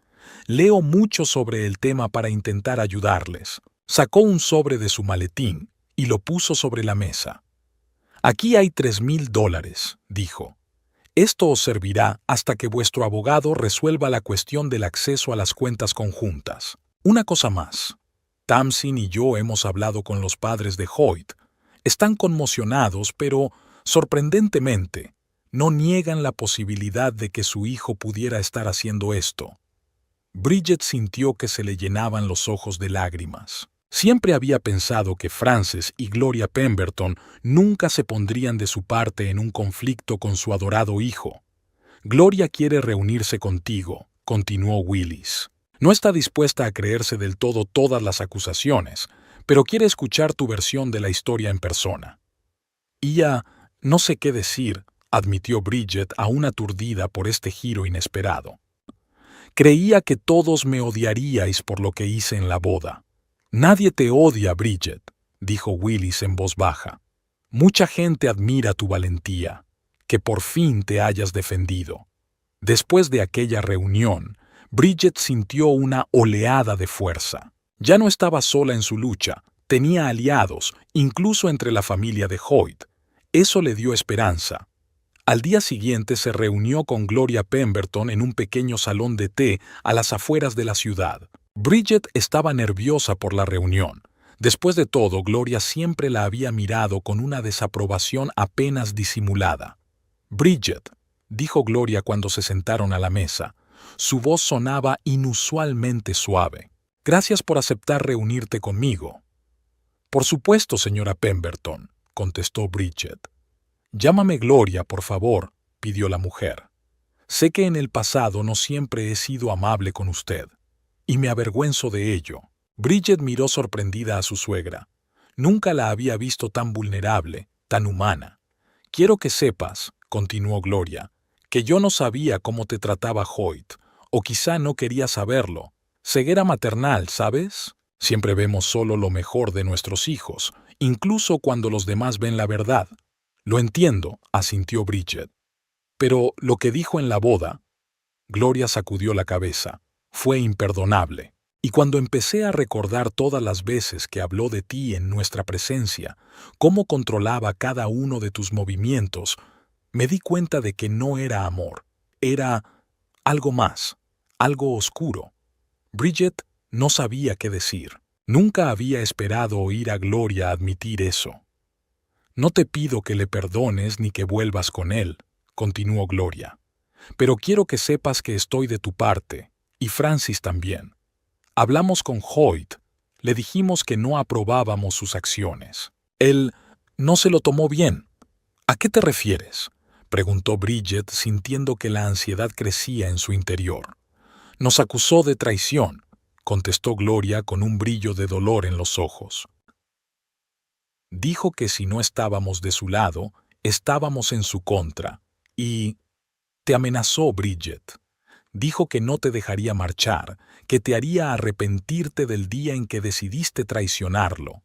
Leo mucho sobre el tema para intentar ayudarles». Sacó un sobre de su maletín y lo puso sobre la mesa. «Aquí hay $3,000, dijo. «Esto os servirá hasta que vuestro abogado resuelva la cuestión del acceso a las cuentas conjuntas. Una cosa más. Tamsin y yo hemos hablado con los padres de Hoyt. Están conmocionados, pero, sorprendentemente, no niegan la posibilidad de que su hijo pudiera estar haciendo esto». Bridget sintió que se le llenaban los ojos de lágrimas. Siempre había pensado que Frances y Gloria Pemberton nunca se pondrían de su parte en un conflicto con su adorado hijo. «Gloria quiere reunirse contigo», continuó Willis. «No está dispuesta a creerse del todo todas las acusaciones, pero quiere escuchar tu versión de la historia en persona». «Y ya no sé qué decir», admitió Bridget aún aturdida por este giro inesperado. «Creía que todos me odiaríais por lo que hice en la boda». «Nadie te odia, Bridget», dijo Willis en voz baja. «Mucha gente admira tu valentía, que por fin te hayas defendido». Después de aquella reunión, Bridget sintió una oleada de fuerza. Ya no estaba sola en su lucha, tenía aliados, incluso entre la familia de Hoyt. Eso le dio esperanza. Al día siguiente se reunió con Gloria Pemberton en un pequeño salón de té a las afueras de la ciudad. Bridget estaba nerviosa por la reunión. Después de todo, Gloria siempre la había mirado con una desaprobación apenas disimulada. «Bridget», dijo Gloria cuando se sentaron a la mesa. Su voz sonaba inusualmente suave. «Gracias por aceptar reunirte conmigo». «Por supuesto, señora Pemberton», contestó Bridget. «Llámame Gloria, por favor», pidió la mujer. «Sé que en el pasado no siempre he sido amable con usted, y me avergüenzo de ello». Bridget miró sorprendida a su suegra. Nunca la había visto tan vulnerable, tan humana. «Quiero que sepas», continuó Gloria, «que yo no sabía cómo te trataba Hoyt, o quizá no quería saberlo. Ceguera maternal, ¿sabes? Siempre vemos solo lo mejor de nuestros hijos, incluso cuando los demás ven la verdad». «Lo entiendo», asintió Bridget. «Pero lo que dijo en la boda...». Gloria sacudió la cabeza. «Fue imperdonable». Y cuando empecé a recordar todas las veces que habló de ti en nuestra presencia, cómo controlaba cada uno de tus movimientos, me di cuenta de que no era amor, era algo más, algo oscuro. Bridget no sabía qué decir. Nunca había esperado oír a Gloria admitir eso. No te pido que le perdones ni que vuelvas con él, continuó Gloria, pero quiero que sepas que estoy de tu parte, y Francis también. Hablamos con Hoyt, le dijimos que no aprobábamos sus acciones. Él no se lo tomó bien. ¿A qué te refieres?, preguntó Bridget, sintiendo que la ansiedad crecía en su interior. Nos acusó de traición, contestó Gloria con un brillo de dolor en los ojos. Dijo que si no estábamos de su lado, estábamos en su contra, y te amenazó, Bridget. Dijo que no te dejaría marchar, que te haría arrepentirte del día en que decidiste traicionarlo.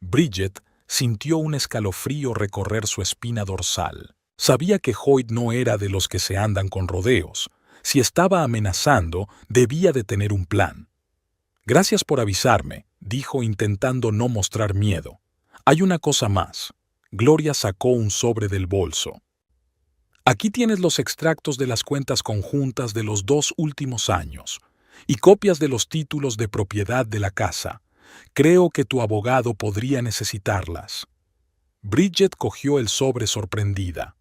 Bridget sintió un escalofrío recorrer su espina dorsal. Sabía que Hoyt no era de los que se andan con rodeos. Si estaba amenazando, debía de tener un plan. Gracias por avisarme, dijo intentando no mostrar miedo. Hay una cosa más. Gloria sacó un sobre del bolso. Aquí tienes los extractos de las cuentas conjuntas de los 2 últimos años y copias de los títulos de propiedad de la casa. Creo que tu abogado podría necesitarlas. Bridget cogió el sobre sorprendida.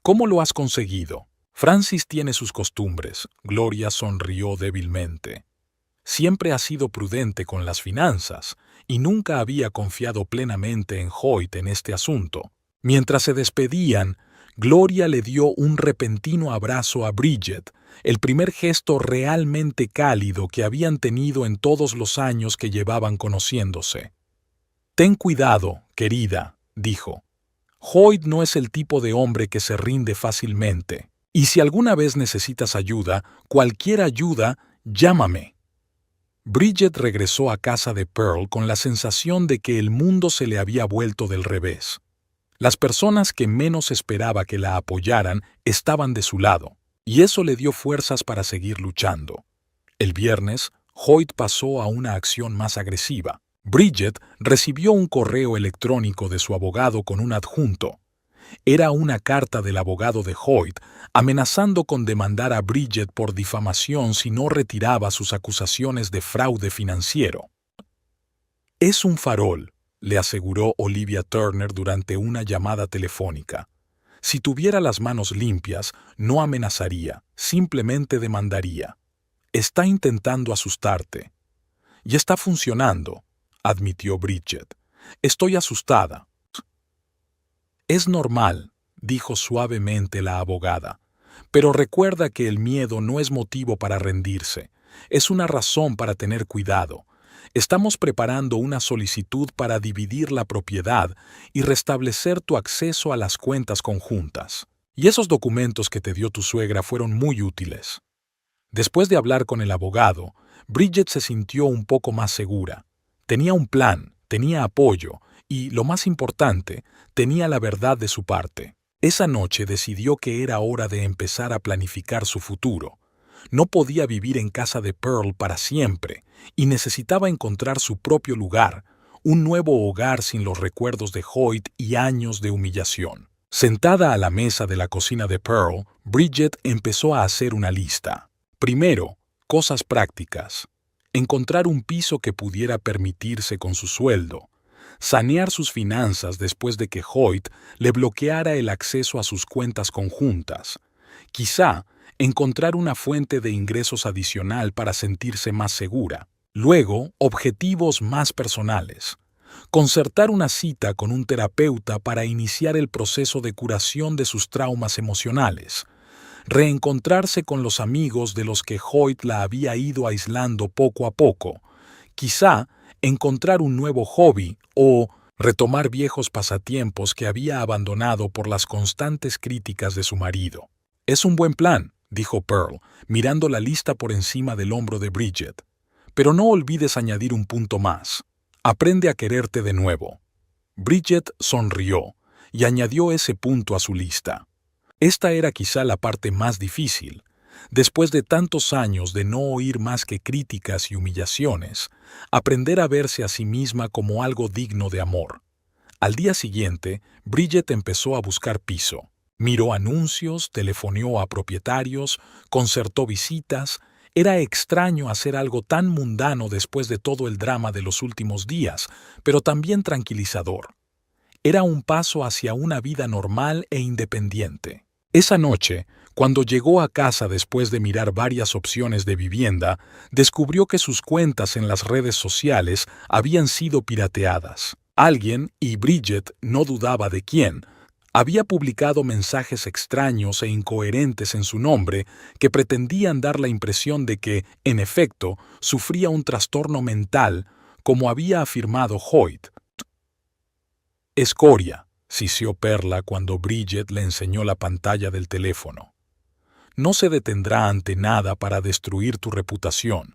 ¿Cómo lo has conseguido? Francis tiene sus costumbres. Gloria sonrió débilmente. Siempre ha sido prudente con las finanzas y nunca había confiado plenamente en Hoyt en este asunto. Mientras se despedían, Gloria le dio un repentino abrazo a Bridget, el primer gesto realmente cálido que habían tenido en todos los años que llevaban conociéndose. Ten cuidado, querida, dijo. Hoyt no es el tipo de hombre que se rinde fácilmente. Y si alguna vez necesitas ayuda, cualquier ayuda, llámame. Bridget regresó a casa de Pearl con la sensación de que el mundo se le había vuelto del revés. Las personas que menos esperaba que la apoyaran estaban de su lado, y eso le dio fuerzas para seguir luchando. El viernes, Hoyt pasó a una acción más agresiva. Bridget recibió un correo electrónico de su abogado con un adjunto. Era una carta del abogado de Hoyt amenazando con demandar a Bridget por difamación si no retiraba sus acusaciones de fraude financiero. Es un farol, le aseguró Olivia Turner durante una llamada telefónica. Si tuviera las manos limpias, no amenazaría, simplemente demandaría. Está intentando asustarte. Y está funcionando, admitió Bridget. Estoy asustada. Es normal, dijo suavemente la abogada, pero recuerda que el miedo no es motivo para rendirse, es una razón para tener cuidado. Estamos preparando una solicitud para dividir la propiedad y restablecer tu acceso a las cuentas conjuntas. Y esos documentos que te dio tu suegra fueron muy útiles. Después de hablar con el abogado, Bridget se sintió un poco más segura. Tenía un plan, tenía apoyo y, lo más importante, tenía la verdad de su parte. Esa noche decidió que era hora de empezar a planificar su futuro. No podía vivir en casa de Pearl para siempre y necesitaba encontrar su propio lugar, un nuevo hogar sin los recuerdos de Hoyt y años de humillación. Sentada a la mesa de la cocina de Pearl, Bridget empezó a hacer una lista. Primero, cosas prácticas. Encontrar un piso que pudiera permitirse con su sueldo. Sanear sus finanzas después de que Hoyt le bloqueara el acceso a sus cuentas conjuntas. Quizá encontrar una fuente de ingresos adicional para sentirse más segura. Luego, objetivos más personales. Concertar una cita con un terapeuta para iniciar el proceso de curación de sus traumas emocionales. Reencontrarse con los amigos de los que Hoyt la había ido aislando poco a poco. Quizá encontrar un nuevo hobby o retomar viejos pasatiempos que había abandonado por las constantes críticas de su marido. Es un buen plan, dijo Pearl, mirando la lista por encima del hombro de Bridget. Pero no olvides añadir un punto más. Aprende a quererte de nuevo. Bridget sonrió y añadió ese punto a su lista. Esta era quizá la parte más difícil. Después de tantos años de no oír más que críticas y humillaciones, aprender a verse a sí misma como algo digno de amor. Al día siguiente, Bridget empezó a buscar piso. Miró anuncios, telefoneó a propietarios, concertó visitas. Era extraño hacer algo tan mundano después de todo el drama de los últimos días, pero también tranquilizador. Era un paso hacia una vida normal e independiente. Esa noche, cuando llegó a casa después de mirar varias opciones de vivienda, descubrió que sus cuentas en las redes sociales habían sido pirateadas. Alguien, y Bridget no dudaba de quién, había publicado mensajes extraños e incoherentes en su nombre que pretendían dar la impresión de que, en efecto, sufría un trastorno mental, como había afirmado Hoyt. Escoria, sisió Perla cuando Bridget le enseñó la pantalla del teléfono. No se detendrá ante nada para destruir tu reputación.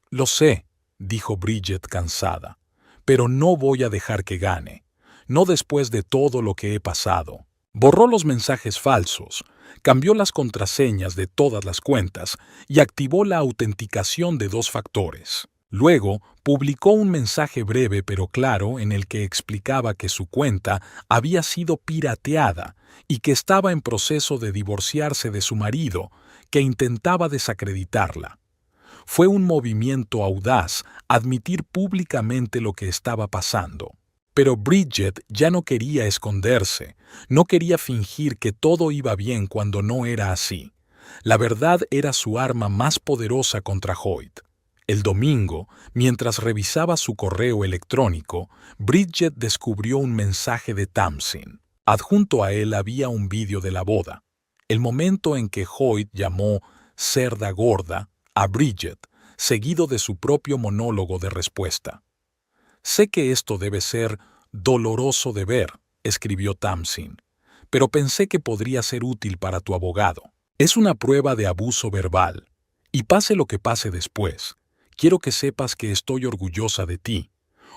Lo sé, dijo Bridget cansada, pero no voy a dejar que gane. No después de todo lo que he pasado. Borró los mensajes falsos, cambió las contraseñas de todas las cuentas y activó la autenticación de 2 factores. Luego, publicó un mensaje breve pero claro en el que explicaba que su cuenta había sido pirateada y que estaba en proceso de divorciarse de su marido, que intentaba desacreditarla. Fue un movimiento audaz admitir públicamente lo que estaba pasando. Pero Bridget ya no quería esconderse, no quería fingir que todo iba bien cuando no era así. La verdad era su arma más poderosa contra Hoyt. El domingo, mientras revisaba su correo electrónico, Bridget descubrió un mensaje de Tamsin. Adjunto a él había un vídeo de la boda. El momento en que Hoyt llamó cerda gorda a Bridget, seguido de su propio monólogo de respuesta. Sé que esto debe ser doloroso de ver, escribió Tamsin, pero pensé que podría ser útil para tu abogado. Es una prueba de abuso verbal, y pase lo que pase después, quiero que sepas que estoy orgullosa de ti,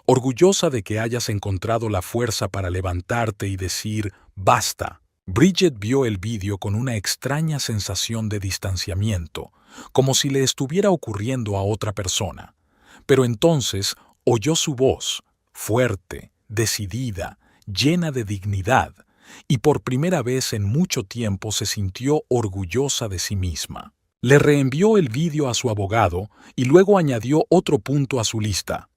orgullosa de que hayas encontrado la fuerza para levantarte y decir «basta». Bridget vio el vídeo con una extraña sensación de distanciamiento, como si le estuviera ocurriendo a otra persona. Pero entonces oyó su voz, fuerte, decidida, llena de dignidad, y por primera vez en mucho tiempo se sintió orgullosa de sí misma. Le reenvió el vídeo a su abogado y luego añadió otro punto a su lista.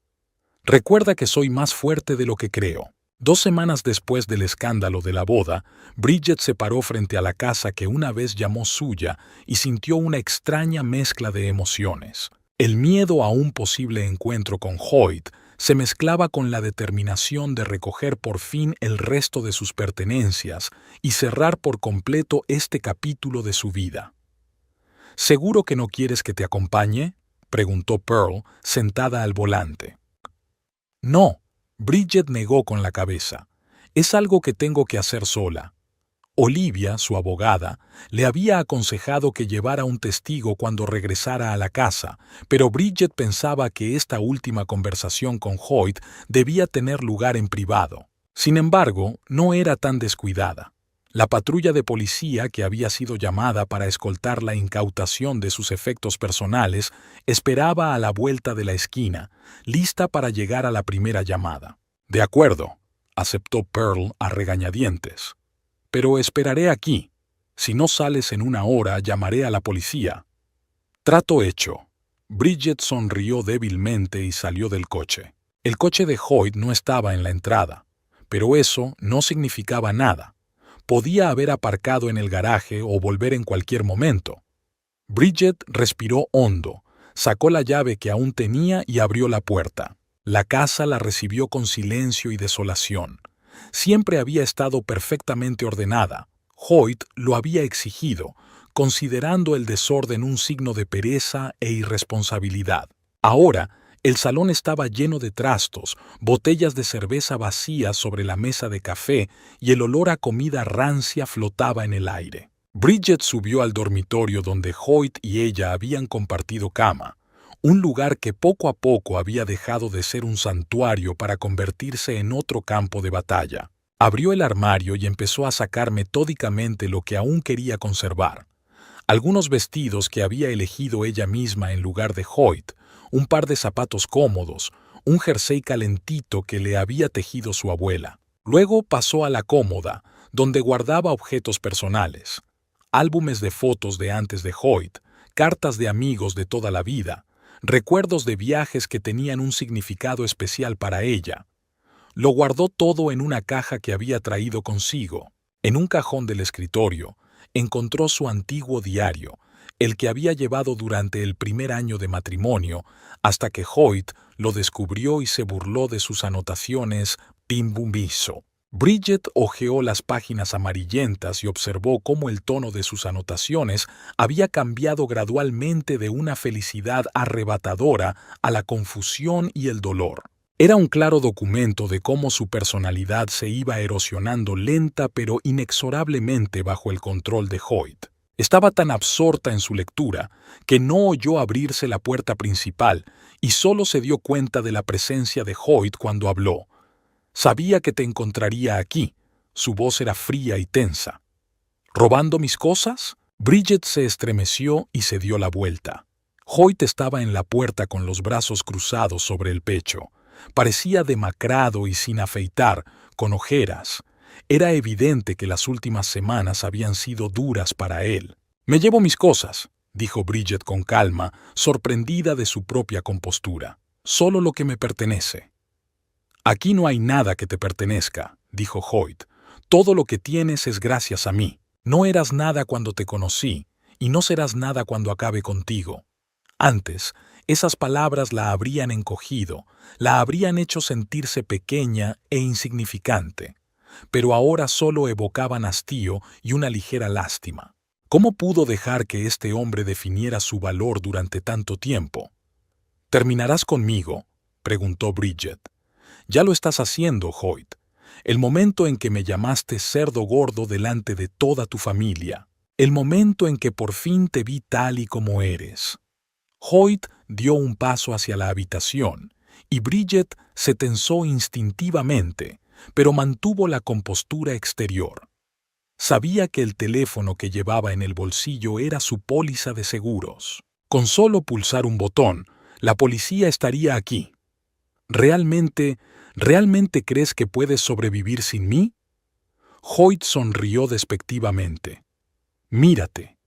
Recuerda que soy más fuerte de lo que creo. 2 semanas después del escándalo de la boda, Bridget se paró frente a la casa que una vez llamó suya y sintió una extraña mezcla de emociones. El miedo a un posible encuentro con Hoyt se mezclaba con la determinación de recoger por fin el resto de sus pertenencias y cerrar por completo este capítulo de su vida. ¿Seguro que no quieres que te acompañe?, preguntó Pearl, sentada al volante. No, Bridget negó con la cabeza. Es algo que tengo que hacer sola. Olivia, su abogada, le había aconsejado que llevara un testigo cuando regresara a la casa, pero Bridget pensaba que esta última conversación con Hoyt debía tener lugar en privado. Sin embargo, no era tan descuidada. La patrulla de policía que había sido llamada para escoltar la incautación de sus efectos personales esperaba a la vuelta de la esquina, lista para llegar a la primera llamada. De acuerdo, aceptó Pearl a regañadientes. Pero esperaré aquí. Si no sales en 1 hora, llamaré a la policía. Trato hecho. Bridget sonrió débilmente y salió del coche. El coche de Hoyt no estaba en la entrada, pero eso no significaba nada. Podía haber aparcado en el garaje o volver en cualquier momento. Bridget respiró hondo, sacó la llave que aún tenía y abrió la puerta. La casa la recibió con silencio y desolación. Siempre había estado perfectamente ordenada. Hoyt lo había exigido, considerando el desorden un signo de pereza e irresponsabilidad. Ahora, el salón estaba lleno de trastos, botellas de cerveza vacías sobre la mesa de café y el olor a comida rancia flotaba en el aire. Bridget subió al dormitorio donde Hoyt y ella habían compartido cama, un lugar que poco a poco había dejado de ser un santuario para convertirse en otro campo de batalla. Abrió el armario y empezó a sacar metódicamente lo que aún quería conservar. algunos vestidos que había elegido ella misma en lugar de Hoyt, un par de zapatos cómodos, un jersey calentito que le había tejido su abuela. Luego pasó a la cómoda, donde guardaba objetos personales, álbumes de fotos de antes de Hoyt, cartas de amigos de toda la vida, recuerdos de viajes que tenían un significado especial para ella. Lo guardó todo en una caja que había traído consigo. En un cajón del escritorio, encontró su antiguo diario, el que había llevado durante el primer año de matrimonio, hasta que Hoyt lo descubrió y se burló de sus anotaciones pimbumbiso. Bridget hojeó las páginas amarillentas y observó cómo el tono de sus anotaciones había cambiado gradualmente de una felicidad arrebatadora a la confusión y el dolor. Era un claro documento de cómo su personalidad se iba erosionando lenta pero inexorablemente bajo el control de Hoyt. Estaba tan absorta en su lectura que no oyó abrirse la puerta principal y solo se dio cuenta de la presencia de Hoyt cuando habló. «Sabía que te encontraría aquí». Su voz era fría y tensa. «¿Robando mis cosas?» Bridget se estremeció y se dio la vuelta. Hoyt estaba en la puerta con los brazos cruzados sobre el pecho. Parecía demacrado y sin afeitar, con ojeras. Era evidente que las últimas semanas habían sido duras para él. «Me llevo mis cosas», dijo Bridget con calma, sorprendida de su propia compostura. «Solo lo que me pertenece». «Aquí no hay nada que te pertenezca», dijo Hoyt. «Todo lo que tienes es gracias a mí. No eras nada cuando te conocí, y no serás nada cuando acabe contigo». Antes, esas palabras la habrían encogido, la habrían hecho sentirse pequeña e insignificante, pero ahora solo evocaban hastío y una ligera lástima. ¿Cómo pudo dejar que este hombre definiera su valor durante tanto tiempo? «¿Terminarás conmigo?», preguntó Bridget. «Ya lo estás haciendo, Hoyt. El momento en que me llamaste cerdo gordo delante de toda tu familia. El momento en que por fin te vi tal y como eres». Hoyt dio un paso hacia la habitación, y Bridget se tensó instintivamente, pero mantuvo la compostura exterior. Sabía que el teléfono que llevaba en el bolsillo era su póliza de seguros. Con solo pulsar un botón, la policía estaría aquí. ¿Realmente crees que puedes sobrevivir sin mí?» Hoyt sonrió despectivamente. «Mírate.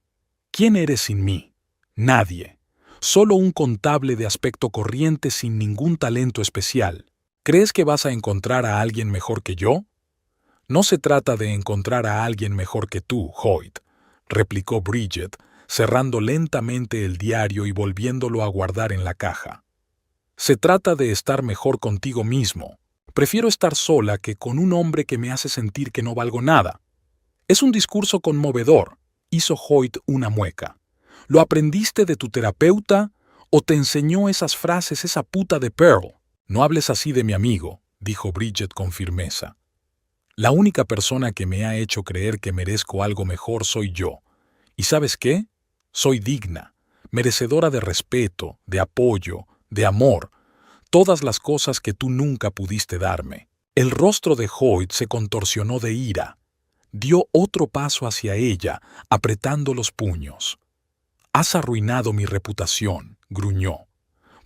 ¿Quién eres sin mí? Nadie. Solo un contable de aspecto corriente sin ningún talento especial. ¿Crees que vas a encontrar a alguien mejor que yo?» «No se trata de encontrar a alguien mejor que tú, Hoyt», replicó Bridget, cerrando lentamente el diario y volviéndolo a guardar en la caja. «Se trata de estar mejor contigo mismo. Prefiero estar sola que con un hombre que me hace sentir que no valgo nada». «Es un discurso conmovedor», hizo Hoyt una mueca. «¿Lo aprendiste de tu terapeuta o te enseñó esas frases esa puta de Pearl?» «No hables así de mi amigo», dijo Bridget con firmeza. «La única persona que me ha hecho creer que merezco algo mejor soy yo. ¿Y sabes qué? Soy digna, merecedora de respeto, de apoyo, de amor, todas las cosas que tú nunca pudiste darme». El rostro de Hoyt se contorsionó de ira. Dio otro paso hacia ella, apretando los puños. «Has arruinado mi reputación», gruñó.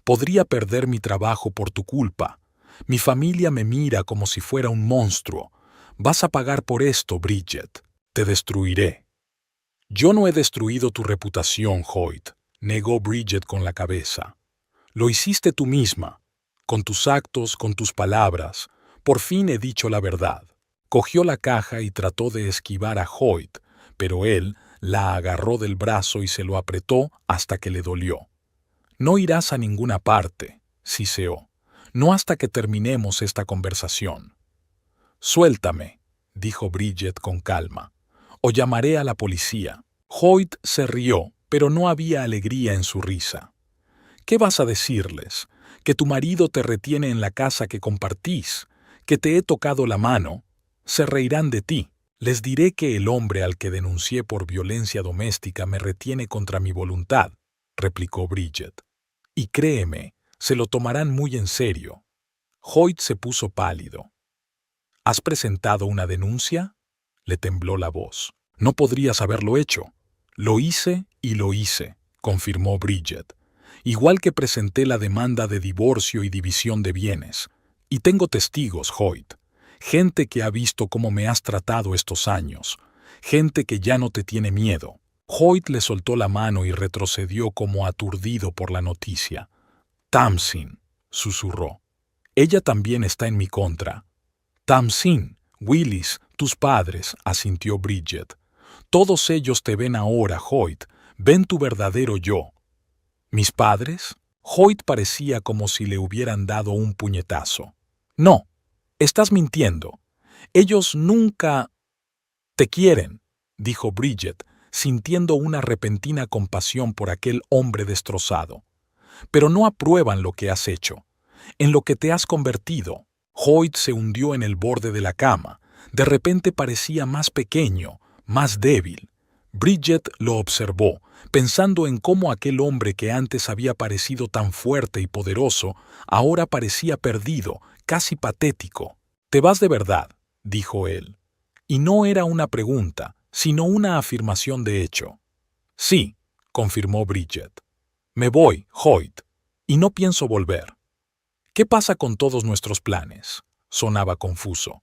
«Podría perder mi trabajo por tu culpa. Mi familia me mira como si fuera un monstruo. Vas a pagar por esto, Bridget. Te destruiré». «Yo no he destruido tu reputación, Hoyt», negó Bridget con la cabeza. «Lo hiciste tú misma. Con tus actos, con tus palabras. Por fin he dicho la verdad». Cogió la caja y trató de esquivar a Hoyt, pero él la agarró del brazo y se lo apretó hasta que le dolió. «No irás a ninguna parte», siseó. «No hasta que terminemos esta conversación». «Suéltame», dijo Bridget con calma, «o llamaré a la policía». Hoyt se rió, pero no había alegría en su risa. «¿Qué vas a decirles? ¿Que tu marido te retiene en la casa que compartís? ¿Que te he tocado la mano? Se reirán de ti. Les diré que el hombre al que denuncié por violencia doméstica me retiene contra mi voluntad», replicó Bridget. «Y créeme, se lo tomarán muy en serio». Hoyt se puso pálido. «¿Has presentado una denuncia?», le tembló la voz. «No podrías haberlo hecho. Lo hice y lo hice, confirmó Bridget. Igual que presenté la demanda de divorcio y división de bienes. Y tengo testigos, Hoyt. Gente que ha visto cómo me has tratado estos años. Gente que ya no te tiene miedo. Hoyt le soltó la mano y retrocedió como aturdido por la noticia. Tamsin, susurró. Ella también está en mi contra. Tamsin, Willis, tus padres, asintió Bridget. Todos ellos te ven ahora, Hoyt. Ven tu verdadero yo. ¿Mis padres? Hoyt parecía como si le hubieran dado un puñetazo. No, estás mintiendo. Ellos nunca te quieren, dijo Bridget, sintiendo una repentina compasión por aquel hombre destrozado. Pero no aprueban lo que has hecho, en lo que te has convertido. Hoyt se hundió en el borde de la cama. De repente parecía más pequeño, más débil. Bridget lo observó, pensando en cómo aquel hombre que antes había parecido tan fuerte y poderoso, ahora parecía perdido, casi patético. «¿Te vas de verdad?», dijo él. Y no era una pregunta, sino una afirmación de hecho. «Sí», confirmó Bridget. «Me voy, Hoyt, y no pienso volver». «¿Qué pasa con todos nuestros planes?», sonaba confuso.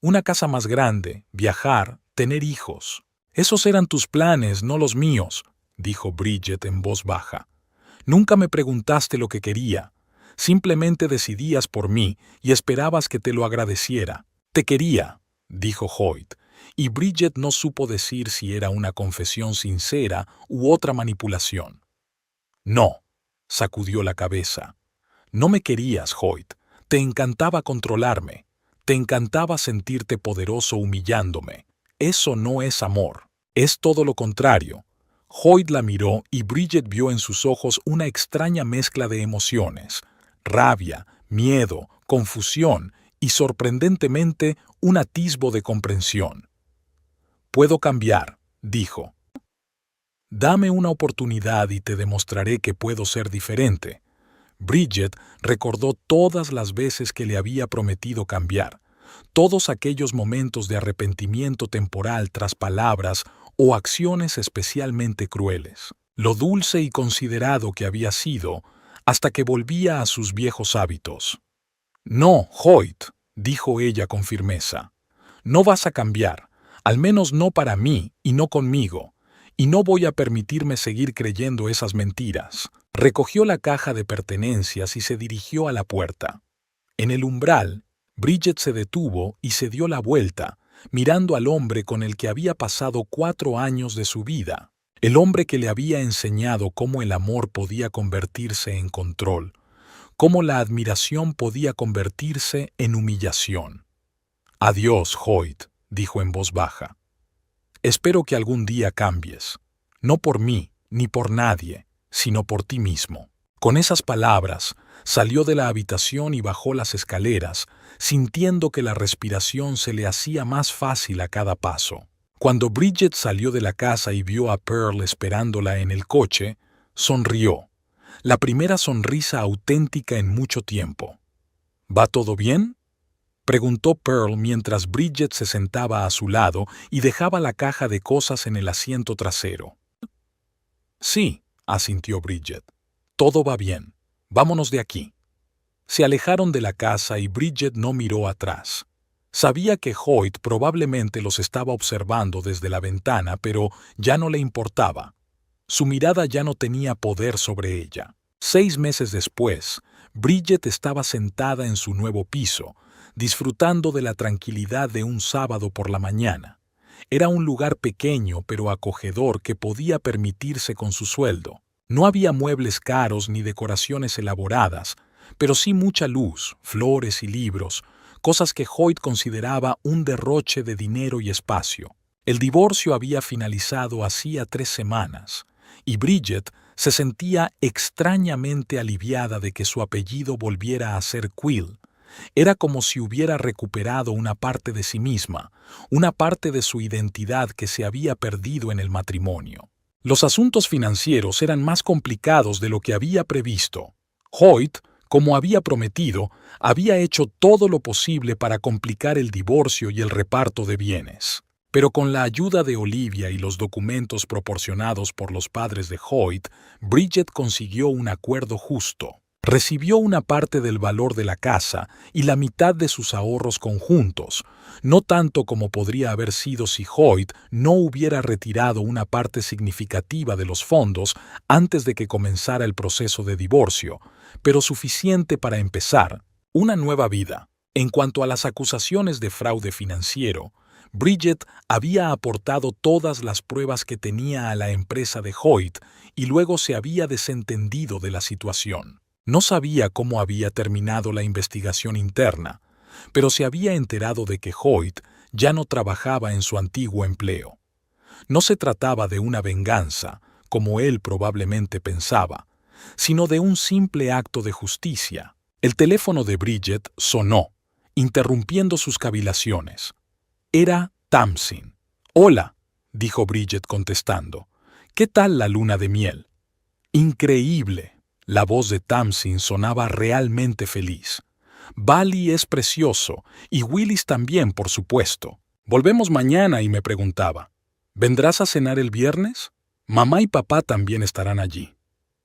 «Una casa más grande, viajar, tener hijos». «Esos eran tus planes, no los míos», dijo Bridget en voz baja. «Nunca me preguntaste lo que quería. Simplemente decidías por mí y esperabas que te lo agradeciera». «Te quería», dijo Hoyt, y Bridget no supo decir si era una confesión sincera u otra manipulación. «No», sacudió la cabeza. «No me querías, Hoyt. Te encantaba controlarme. Te encantaba sentirte poderoso humillándome. Eso no es amor. Es todo lo contrario». Hoyt la miró y Bridget vio en sus ojos una extraña mezcla de emociones: rabia, miedo, confusión y, sorprendentemente, un atisbo de comprensión. «Puedo cambiar», dijo. «Dame una oportunidad y te demostraré que puedo ser diferente». Bridget recordó todas las veces que le había prometido cambiar, todos aquellos momentos de arrepentimiento temporal tras palabras o acciones especialmente crueles, lo dulce y considerado que había sido hasta que volvía a sus viejos hábitos. «No, Hoyt», dijo ella con firmeza. «No vas a cambiar, al menos no para mí y no conmigo, y no voy a permitirme seguir creyendo esas mentiras». Recogió la caja de pertenencias y se dirigió a la puerta. En el umbral, Bridget se detuvo y se dio la vuelta, mirando al hombre con el que había pasado 4 años de su vida, el hombre que le había enseñado cómo el amor podía convertirse en control, cómo la admiración podía convertirse en humillación. «Adiós, Hoyt», dijo en voz baja. «Espero que algún día cambies, no por mí ni por nadie, sino por ti mismo». Con esas palabras, salió de la habitación y bajó las escaleras, sintiendo que la respiración se le hacía más fácil a cada paso. Cuando Bridget salió de la casa y vio a Pearl esperándola en el coche, sonrió. La primera sonrisa auténtica en mucho tiempo. «¿Va todo bien?», preguntó Pearl mientras Bridget se sentaba a su lado y dejaba la caja de cosas en el asiento trasero. «Sí», asintió Bridget. «Todo va bien. Vámonos de aquí». Se alejaron de la casa y Bridget no miró atrás. Sabía que Hoyt probablemente los estaba observando desde la ventana, pero ya no le importaba. Su mirada ya no tenía poder sobre ella. 6 meses después, Bridget estaba sentada en su nuevo piso, disfrutando de la tranquilidad de un sábado por la mañana. Era un lugar pequeño pero acogedor que podía permitirse con su sueldo. No había muebles caros ni decoraciones elaboradas, pero sí mucha luz, flores y libros, cosas que Hoyt consideraba un derroche de dinero y espacio. El divorcio había finalizado hacía 3 semanas, y Bridget se sentía extrañamente aliviada de que su apellido volviera a ser Quill. Era como si hubiera recuperado una parte de sí misma, una parte de su identidad que se había perdido en el matrimonio. Los asuntos financieros eran más complicados de lo que había previsto. Hoyt, como había prometido, había hecho todo lo posible para complicar el divorcio y el reparto de bienes. Pero con la ayuda de Olivia y los documentos proporcionados por los padres de Hoyt, Bridget consiguió un acuerdo justo. Recibió una parte del valor de la casa y la mitad de sus ahorros conjuntos, no tanto como podría haber sido si Hoyt no hubiera retirado una parte significativa de los fondos antes de que comenzara el proceso de divorcio, pero suficiente para empezar una nueva vida. En cuanto a las acusaciones de fraude financiero, Bridget había aportado todas las pruebas que tenía a la empresa de Hoyt y luego se había desentendido de la situación. No sabía cómo había terminado la investigación interna, pero se había enterado de que Hoyt ya no trabajaba en su antiguo empleo. No se trataba de una venganza, como él probablemente pensaba, sino de un simple acto de justicia. El teléfono de Bridget sonó, interrumpiendo sus cavilaciones. Era Tamsin. «Hola», dijo Bridget contestando. «¿Qué tal la luna de miel?» «Increíble». La voz de Tamsin sonaba realmente feliz. «Bali es precioso, y Willis también, por supuesto. Volvemos mañana y me preguntaba, ¿vendrás a cenar el viernes? Mamá y papá también estarán allí».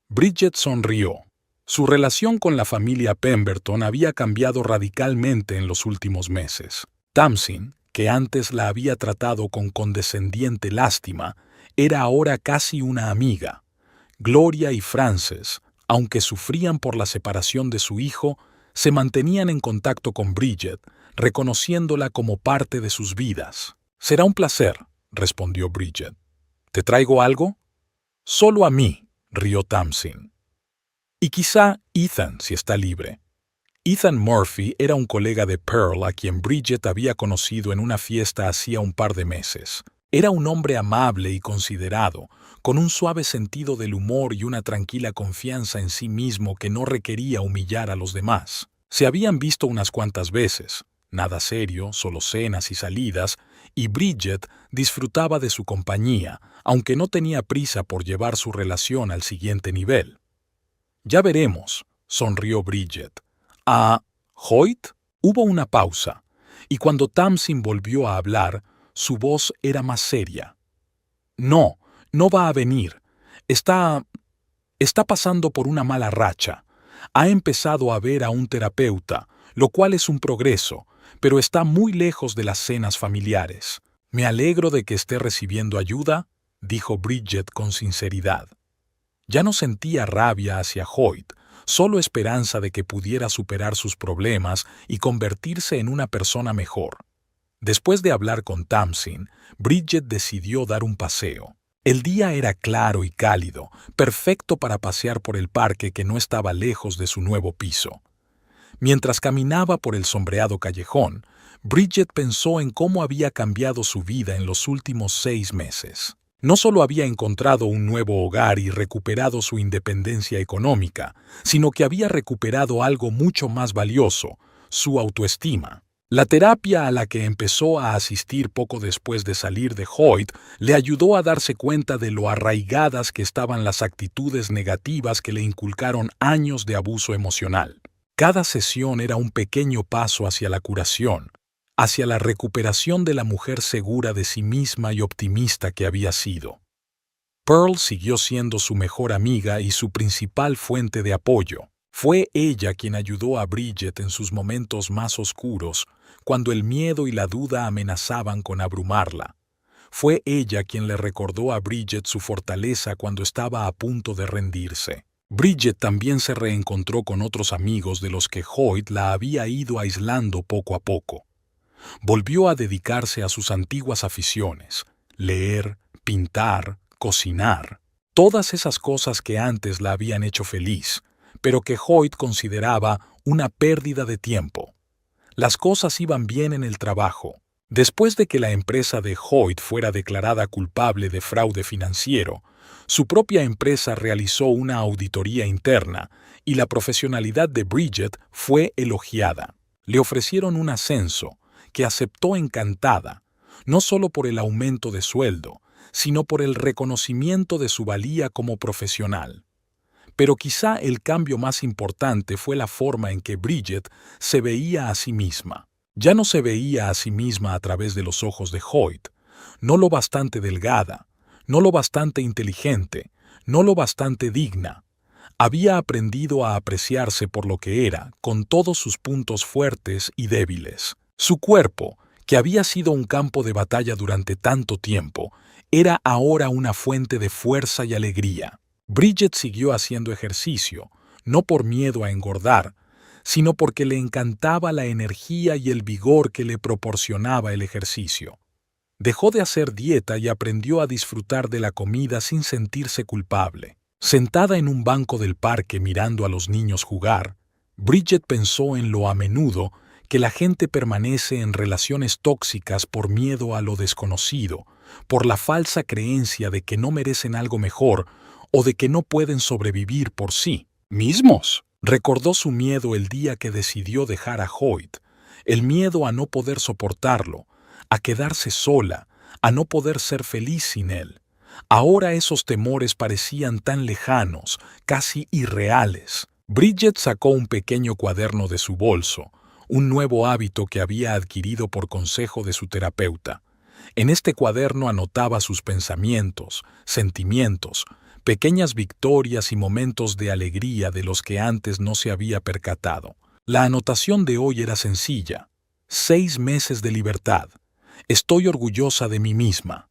Bridget sonrió. Su relación con la familia Pemberton había cambiado radicalmente en los últimos meses. Tamsin, que antes la había tratado con condescendiente lástima, era ahora casi una amiga. Gloria y Frances, aunque sufrían por la separación de su hijo, se mantenían en contacto con Bridget, reconociéndola como parte de sus vidas. «Será un placer», respondió Bridget. «¿Te traigo algo?» «Solo a mí», rió Tamsin. «Y quizá Ethan, si está libre». Ethan Murphy era un colega de Pearl a quien Bridget había conocido en una fiesta hacía un par de meses. Era un hombre amable y considerado, con un suave sentido del humor y una tranquila confianza en sí mismo que no requería humillar a los demás. Se habían visto unas cuantas veces, nada serio, solo cenas y salidas, y Bridget disfrutaba de su compañía, aunque no tenía prisa por llevar su relación al siguiente nivel. «Ya veremos», sonrió Bridget. «¿A Hoyt?» Hubo una pausa, y cuando Tamsin volvió a hablar, su voz era más seria. «No, no va a venir. Está pasando por una mala racha. Ha empezado a ver a un terapeuta, lo cual es un progreso, pero está muy lejos de las cenas familiares. Me alegro de que esté recibiendo ayuda», dijo Bridget con sinceridad. Ya no sentía rabia hacia Hoyt, solo esperanza de que pudiera superar sus problemas y convertirse en una persona mejor. Después de hablar con Tamsin, Bridget decidió dar un paseo. El día era claro y cálido, perfecto para pasear por el parque que no estaba lejos de su nuevo piso. Mientras caminaba por el sombreado callejón, Bridget pensó en cómo había cambiado su vida en los últimos 6 meses. No solo había encontrado un nuevo hogar y recuperado su independencia económica, sino que había recuperado algo mucho más valioso, su autoestima. La terapia a la que empezó a asistir poco después de salir de Hoyt le ayudó a darse cuenta de lo arraigadas que estaban las actitudes negativas que le inculcaron años de abuso emocional. Cada sesión era un pequeño paso hacia la curación, hacia la recuperación de la mujer segura de sí misma y optimista que había sido. Pearl siguió siendo su mejor amiga y su principal fuente de apoyo. Fue ella quien ayudó a Bridget en sus momentos más oscuros, cuando el miedo y la duda amenazaban con abrumarla. Fue ella quien le recordó a Bridget su fortaleza cuando estaba a punto de rendirse. Bridget también se reencontró con otros amigos de los que Hoyt la había ido aislando poco a poco. Volvió a dedicarse a sus antiguas aficiones: leer, pintar, cocinar, todas esas cosas que antes la habían hecho feliz, pero que Hoyt consideraba una pérdida de tiempo. Las cosas iban bien en el trabajo. Después de que la empresa de Hoyt fuera declarada culpable de fraude financiero, su propia empresa realizó una auditoría interna y la profesionalidad de Bridget fue elogiada. Le ofrecieron un ascenso, que aceptó encantada, no solo por el aumento de sueldo, sino por el reconocimiento de su valía como profesional. Pero quizá el cambio más importante fue la forma en que Bridget se veía a sí misma. Ya no se veía a sí misma a través de los ojos de Hoyt. no lo bastante delgada, no lo bastante inteligente, no lo bastante digna. Había aprendido a apreciarse por lo que era, con todos sus puntos fuertes y débiles. Su cuerpo, que había sido un campo de batalla durante tanto tiempo, era ahora una fuente de fuerza y alegría. Bridget siguió haciendo ejercicio, no por miedo a engordar, sino porque le encantaba la energía y el vigor que le proporcionaba el ejercicio. Dejó de hacer dieta y aprendió a disfrutar de la comida sin sentirse culpable. Sentada en un banco del parque mirando a los niños jugar, Bridget pensó en lo a menudo que la gente permanece en relaciones tóxicas por miedo a lo desconocido, por la falsa creencia de que no merecen algo mejor o de que no pueden sobrevivir por sí mismos. Recordó su miedo el día que decidió dejar a Hoyt, el miedo a no poder soportarlo, a quedarse sola, a no poder ser feliz sin él. Ahora esos temores parecían tan lejanos, casi irreales. Bridget sacó un pequeño cuaderno de su bolso, un nuevo hábito que había adquirido por consejo de su terapeuta. En este cuaderno anotaba sus pensamientos, sentimientos, pequeñas victorias y momentos de alegría de los que antes no se había percatado. La anotación de hoy era sencilla. 6 meses de libertad. Estoy orgullosa de mí misma.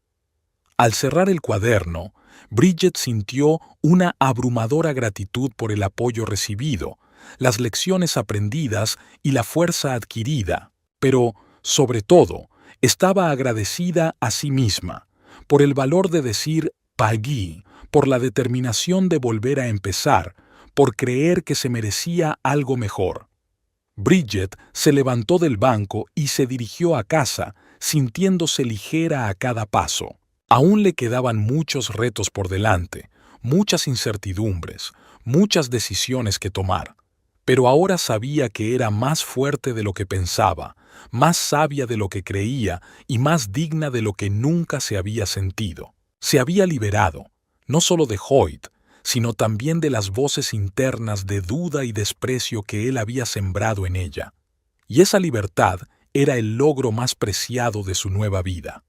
Al cerrar el cuaderno, Bridget sintió una abrumadora gratitud por el apoyo recibido, las lecciones aprendidas y la fuerza adquirida, pero, sobre todo, estaba agradecida a sí misma, por el valor de decir «pagué», por la determinación de volver a empezar, por creer que se merecía algo mejor. Bridget se levantó del banco y se dirigió a casa, sintiéndose ligera a cada paso. Aún le quedaban muchos retos por delante, muchas incertidumbres, muchas decisiones que tomar. Pero ahora sabía que era más fuerte de lo que pensaba, más sabia de lo que creía y más digna de lo que nunca se había sentido. Se había liberado, no solo de Hoyt, sino también de las voces internas de duda y desprecio que él había sembrado en ella. Y esa libertad era el logro más preciado de su nueva vida.